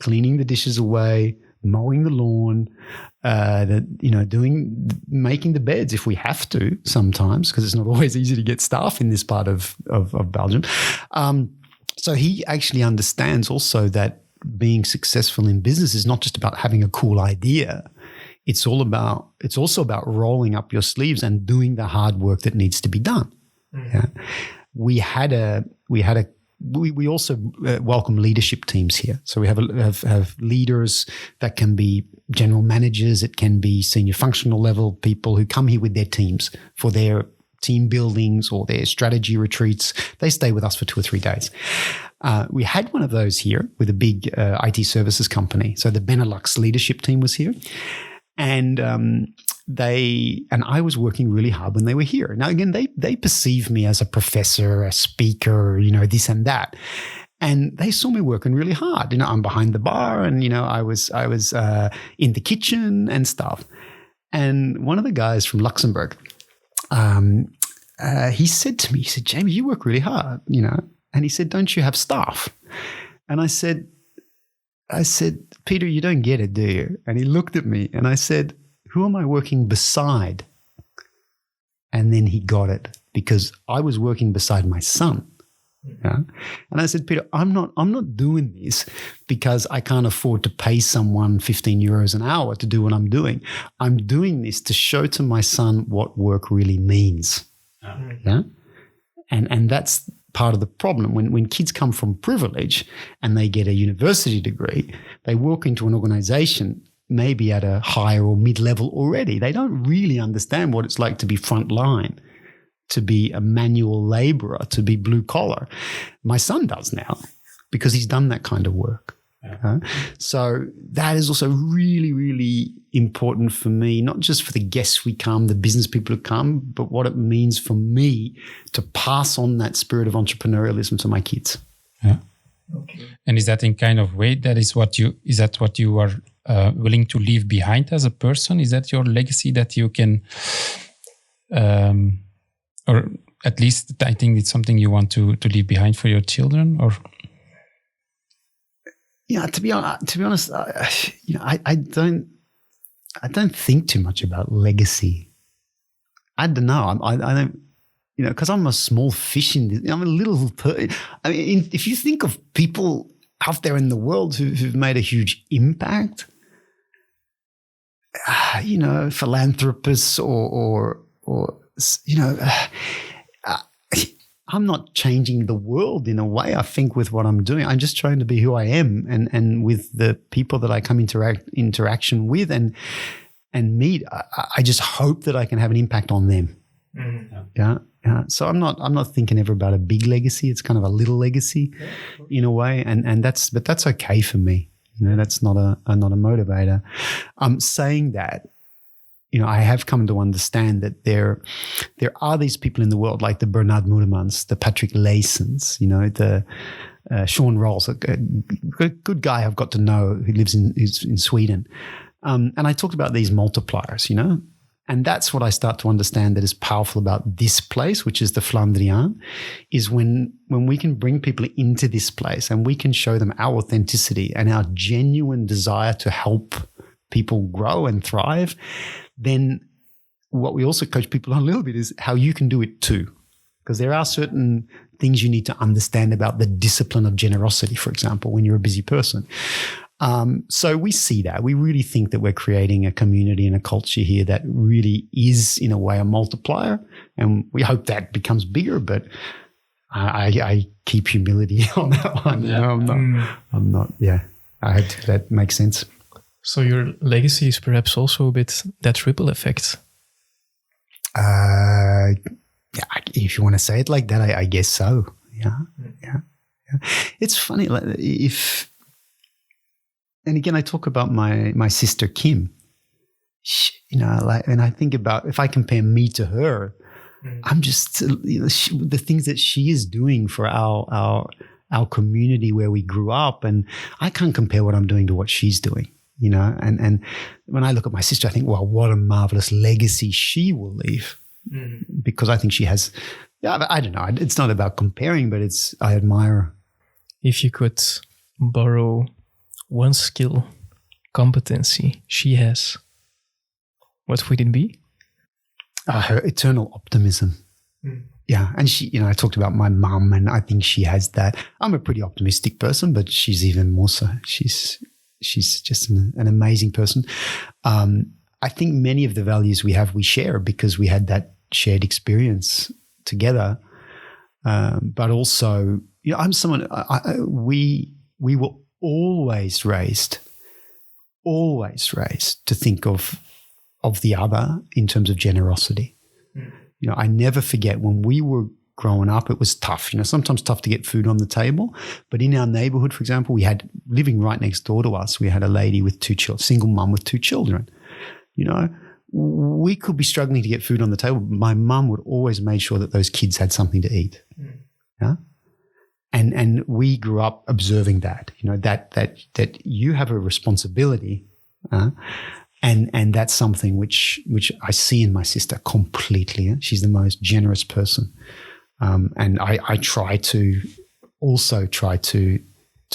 cleaning the dishes away, mowing the lawn, making the beds if we have to sometimes, because it's not always easy to get staff in this part of Belgium. So he actually understands also that being successful in business is not just about having a cool idea. It's also about rolling up your sleeves and doing the hard work that needs to be done. Mm-hmm. Yeah. we also welcome leadership teams here. So we have leaders that can be general managers. It can be senior functional level people who come here with their teams for their team buildings or their strategy retreats. They stay with us for 2 or 3 days. We had one of those here with a big IT services company. So the Benelux leadership team was here. And I was working really hard when they were here. Now, again, they perceive me as a professor, a speaker, this and that. And they saw me working really hard. I'm behind the bar and, I was in the kitchen and stuff. And one of the guys from Luxembourg, he said to me, James, you work really hard, And he said, don't you have staff? And I said, Peter, you don't get it, do you? And he looked at me and I said, who am I working beside? And then he got it because I was working beside my son. Yeah? And I said, Peter, I'm not doing this because I can't afford to pay someone 15 euros an hour to do what I'm doing. I'm doing this to show to my son what work really means. Yeah? And that's part of the problem. When kids come from privilege and they get a university degree, they walk into an organization maybe at a higher or mid-level already. They don't really understand what it's like to be frontline, to be a manual laborer, to be blue collar. My son does now because he's done that kind of work. Yeah. So that is also really, really important for me, not just for the guests we come, the business people who come, but what it means for me to pass on that spirit of entrepreneurialism to my kids. Yeah. Okay. And is that in kind of way is that what you are willing to leave behind as a person? Is that your legacy that you can, or at least I think it's something you want to leave behind for your children, or? Yeah, to be honest, I don't think too much about legacy. I don't know. I don't, because I'm a small fish in this. I'm a little. If you think of people out there in the world who've made a huge impact, philanthropists or I'm not changing the world in a way, I think, with what I'm doing. I'm just trying to be who I am and with the people that I come interaction with and meet. I just hope that I can have an impact on them. Mm-hmm. Yeah. So I'm not thinking ever about a big legacy. It's kind of a little legacy in a way. But that's okay for me. That's not a motivator. Saying that, I have come to understand that there are these people in the world like the Bernard Moormans, the Patrick Leysons, the Sean Rolls, a good guy I've got to know who lives in Sweden. And I talked about these multipliers, and that's what I start to understand that is powerful about this place, which is the Flandrien, is when we can bring people into this place and we can show them our authenticity and our genuine desire to help people grow and thrive, then what we also coach people on a little bit is how you can do it too. Because there are certain things you need to understand about the discipline of generosity, for example, when you're a busy person. So we see that. We really think that we're creating a community and a culture here that really is, in a way, a multiplier. And we hope that becomes bigger, but I keep humility on that one. Yeah. I'm not, yeah. I hope that makes sense. So your legacy is perhaps also a bit that ripple effect. Yeah, if you want to say it like that, I guess so. Yeah. It's funny, like and again, I talk about my sister Kim. And I think about if I compare me to her, I'm just the things that she is doing for our community where we grew up, and I can't compare what I'm doing to what she's doing. And when I look at my sister, I think, well, what a marvelous legacy she will leave, because I think she has. Yeah, I don't know. It's not about comparing, but I admire her. If you could borrow one skill, competency she has, what would it be? Her eternal optimism. Yeah, and she, I talked about my mum, and I think she has that. I'm a pretty optimistic person, but she's even more so. She's just an amazing person. I think many of the values we share because we had that shared experience together. But also, I'm someone. We were always raised to think of the other in terms of generosity. I never forget when we were growing up, it was tough. Sometimes tough to get food on the table. But in our neighborhood, for example, we had, living right next door to us, we had a lady with 2 children, single mum with 2 children. We could be struggling to get food on the table, but my mum would always make sure that those kids had something to eat. Yeah. And we grew up observing that, that you have a responsibility, and that's something which I see in my sister completely. She's the most generous person. And I try to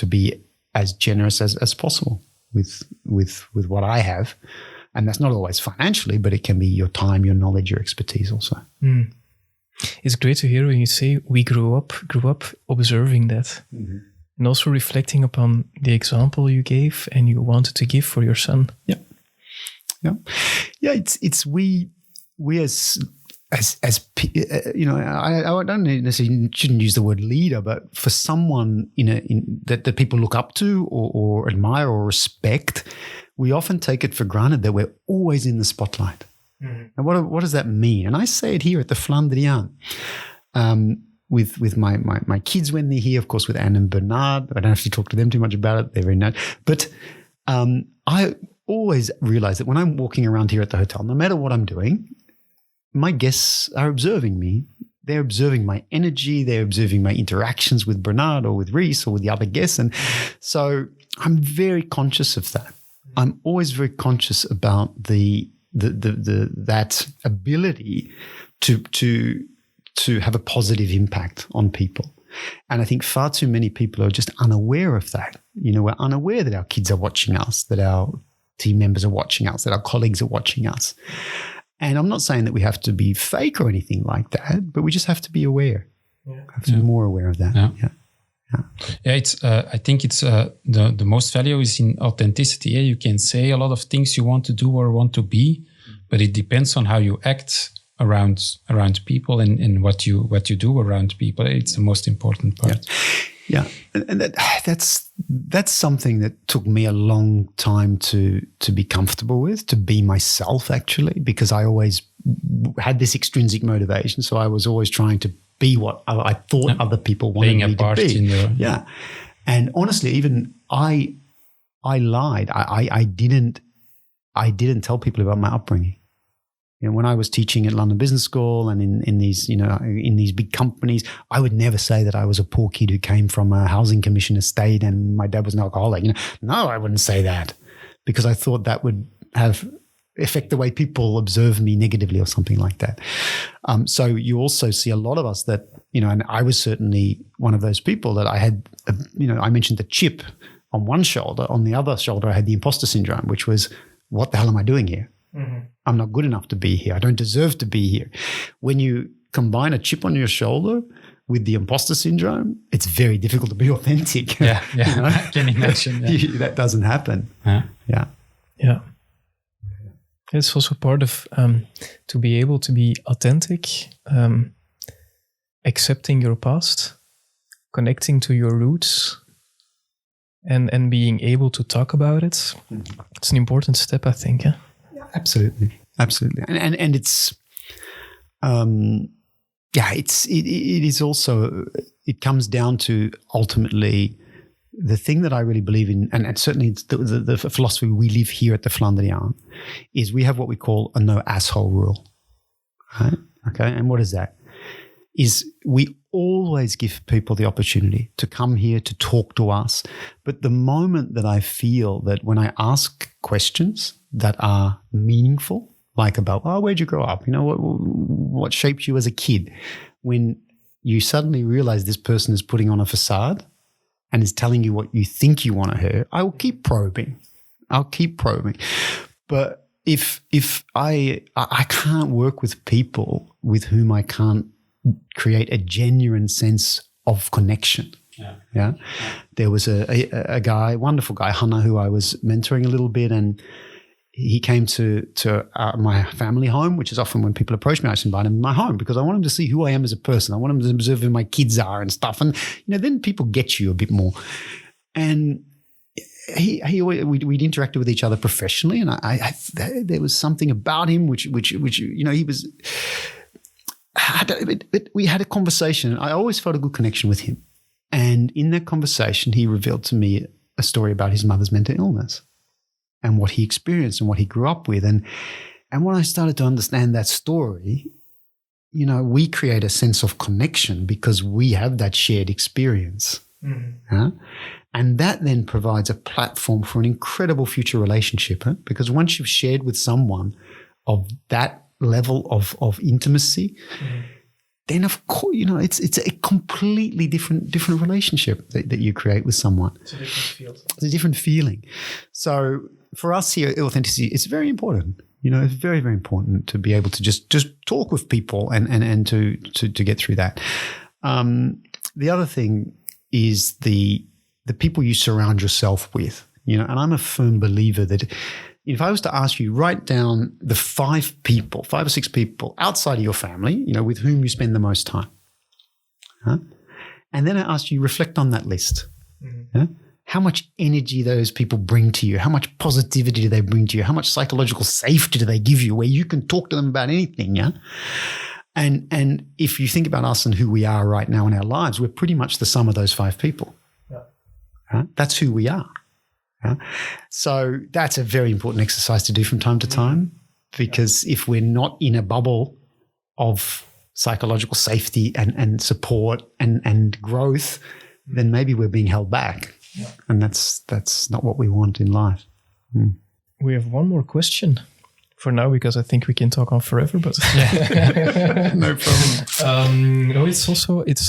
be as generous as possible with what I have. And that's not always financially, but it can be your time, your knowledge, your expertise also. It's great to hear when you say we grew up observing that. And also reflecting upon the example you gave and you wanted to give for your son. Yeah. It's we as I don't necessarily shouldn't use the word leader, but for someone that people look up to or admire or respect, we often take it for granted that we're always in the spotlight. And what does that mean? And I say it here at the Flandrien, with my kids when they're here, of course, with Anne and Bernard. I don't have to talk to them too much about it. They're very nice. But I always realize that when I'm walking around here at the hotel, no matter what I'm doing, my guests are observing me. They're observing my energy. They're observing my interactions with Bernard or with Reese or with the other guests. And so I'm very conscious of that. I'm always very conscious about that ability to have a positive impact on people. And I think far too many people are just unaware of that. We're unaware that our kids are watching us, that our team members are watching us, that our colleagues are watching us. And I'm not saying that we have to be fake or anything like that, but we just have to be aware. Have to be more aware of that. It's. I think it's the most value is in authenticity. You can say a lot of things you want to do or want to be, but it depends on how you act around people and what you do around people. It's the most important part. Yeah, and that's something that took me a long time to be comfortable with, to be myself actually, because I always had this extrinsic motivation. So I was always trying to be what I thought other people wanted me to be. And honestly, even I lied. I didn't tell people about my upbringing. When I was teaching at London Business School and in these big companies, I would never say that I was a poor kid who came from a housing commission estate and my dad was an alcoholic. No, I wouldn't say that because I thought that would affect the way people observe me negatively or something like that. So you also see a lot of us that, and I was certainly one of those people that I had, I mentioned the chip on one shoulder. On the other shoulder, I had the imposter syndrome, which was, what the hell am I doing here? I'm not good enough to be here. I don't deserve to be here. When you combine a chip on your shoulder with the imposter syndrome, it's very difficult to be authentic. Yeah. I can imagine. That doesn't happen. Yeah. It's also part of to be able to be authentic, accepting your past, connecting to your roots, and being able to talk about it. It's an important step, I think. Yeah. Absolutely. And it's, it is also, it comes down to ultimately the thing that I really believe in, and certainly it's the philosophy we live here at the Flandrien, is we have what we call a no asshole rule. Right? Okay. And what is that? Is we always give people the opportunity to come here to talk to us. But the moment that I feel that when I ask questions that are meaningful, like about, where'd you grow up? What shaped you as a kid? When you suddenly realize this person is putting on a facade and is telling you what you think you want to hear, I will keep probing. But if I can't work with people with whom I can't create a genuine sense of connection. Yeah. There was a guy, wonderful guy, Hannah, who I was mentoring a little bit, and he came to my family home, which is often when people approach me, I just invite him in my home because I want him to see who I am as a person. I want him to observe who my kids are and stuff. And, then people get you a bit more. And we'd interacted with each other professionally. And there was something about him which he was, we had a conversation. I always felt a good connection with him. And in that conversation, he revealed to me a story about his mother's mental illness and what he experienced and what he grew up with. And when I started to understand that story, we create a sense of connection because we have that shared experience. Mm-hmm. And that then provides a platform for an incredible future relationship. Because once you've shared with someone of that level of intimacy, mm-hmm. then of course, it's a completely different relationship that you create with someone. It's a different feel. It's a different feeling. So for us here at Authenticity, it's very important. It's very, very important to be able to just talk with people and to get through that. The other thing is the people you surround yourself with. And I'm a firm believer that if I was to ask you, write down the 5 or 6 people outside of your family, with whom you spend the most time. And then I asked you, reflect on that list. Mm-hmm. How much energy those people bring to you? How much positivity do they bring to you? How much psychological safety do they give you where you can talk to them about anything? Yeah. And if you think about us and who we are right now in our lives, we're pretty much the sum of those 5 people. Yeah. That's who we are. Yeah. So that's a very important exercise to do from time to time, because if we're not in a bubble of psychological safety and support and growth, then maybe we're being held back. Yeah. And that's not what we want in life. Mm. We have one more question for now, because I think we can talk on forever, but no problem. It's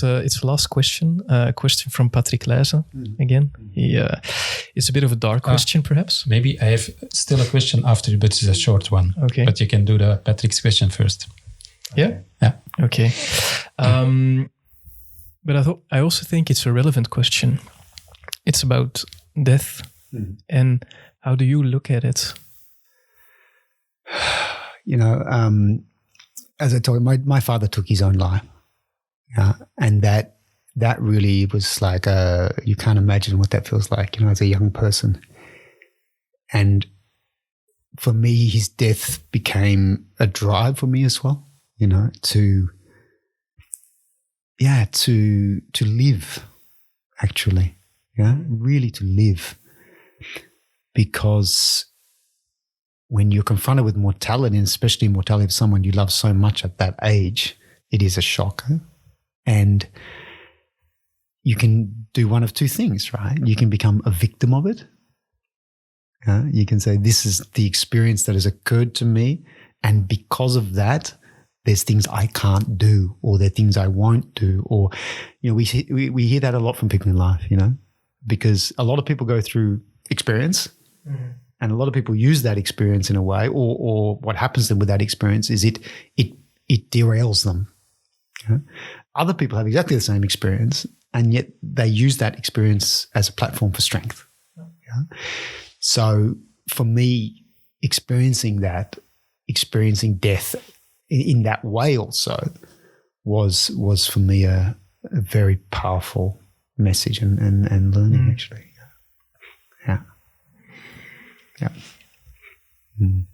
the last question. A question from Patrick Leijzen again. It's a bit of a dark question, perhaps. Maybe I have still a question after, but it's a short one. Okay. But you can do the Patrick's question first. Yeah? Yeah. Okay. But I also think it's a relevant question. It's about death. And how do you look at it? As I told you, my father took his own life. And that really was like, you can't imagine what that feels like, as a young person. And for me, his death became a drive for me as well, to live, actually. Yeah, really to live. Because when you're confronted with mortality, and especially mortality of someone you love so much at that age, it is a shock. And you can do one of 2 things, right? You can become a victim of it. You can say, this is the experience that has occurred to me, and because of that, there's things I can't do, or there are things I won't do. Or, we hear that a lot from people in life, because a lot of people go through experience. Mm-hmm. And a lot of people use that experience in a way, or what happens to them with that experience is it derails them. Other people have exactly the same experience, and yet they use that experience as a platform for strength. So for me, experiencing death in that way also was for me a very powerful message and learning, actually. Yeah. Yeah. Mm.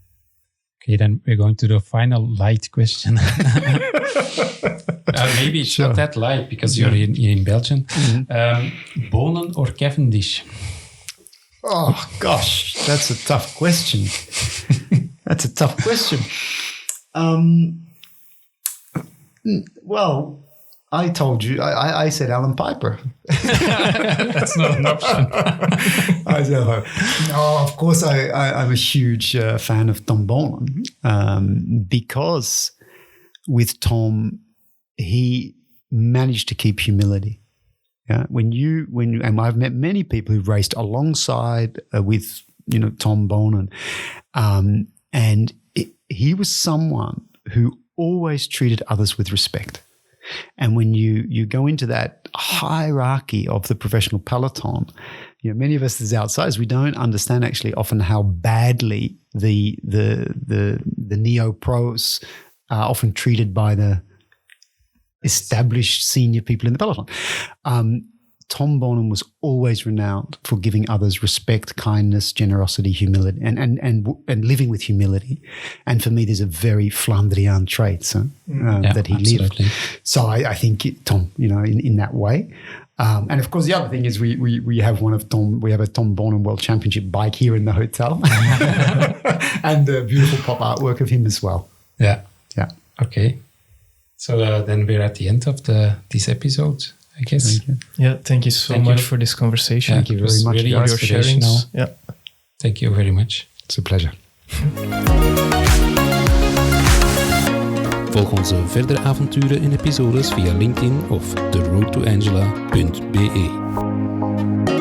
Okay, then we're going to the final light question. Maybe it's not that light because you're in Belgium. Mm-hmm. Bonen or Cavendish? Oh, gosh, that's a tough question. Well, I told you, I said Alan Piper. That's not an option. I said, no, of course, I'm a huge fan of Tom Bonen because with Tom, he managed to keep humility. Yeah, when you, and I've met many people who've raced alongside with, Tom Bonen, and he was someone who always treated others with respect. And when you go into that hierarchy of the professional peloton, many of us as outsiders, we don't understand actually often how badly the neo pros are often treated by the established senior people in the peloton. Tom Bonham was always renowned for giving others respect, kindness, generosity, humility, and living with humility. And for me, there's a very Flandrien trait that he absolutely. lived. So I think Tom, in that way. And of course, the other thing is we have a Tom Bonham World Championship bike here in the hotel, and the beautiful pop artwork of him as well. Yeah. Okay. So then we're at the end of this episode, I guess. Thank you so much for this conversation. Thank you very much. Really your sharings. Yeah. Thank you very much. It's a pleasure. Volg onze verdere avonturen in episodes via LinkedIn of theroadtoangela.be.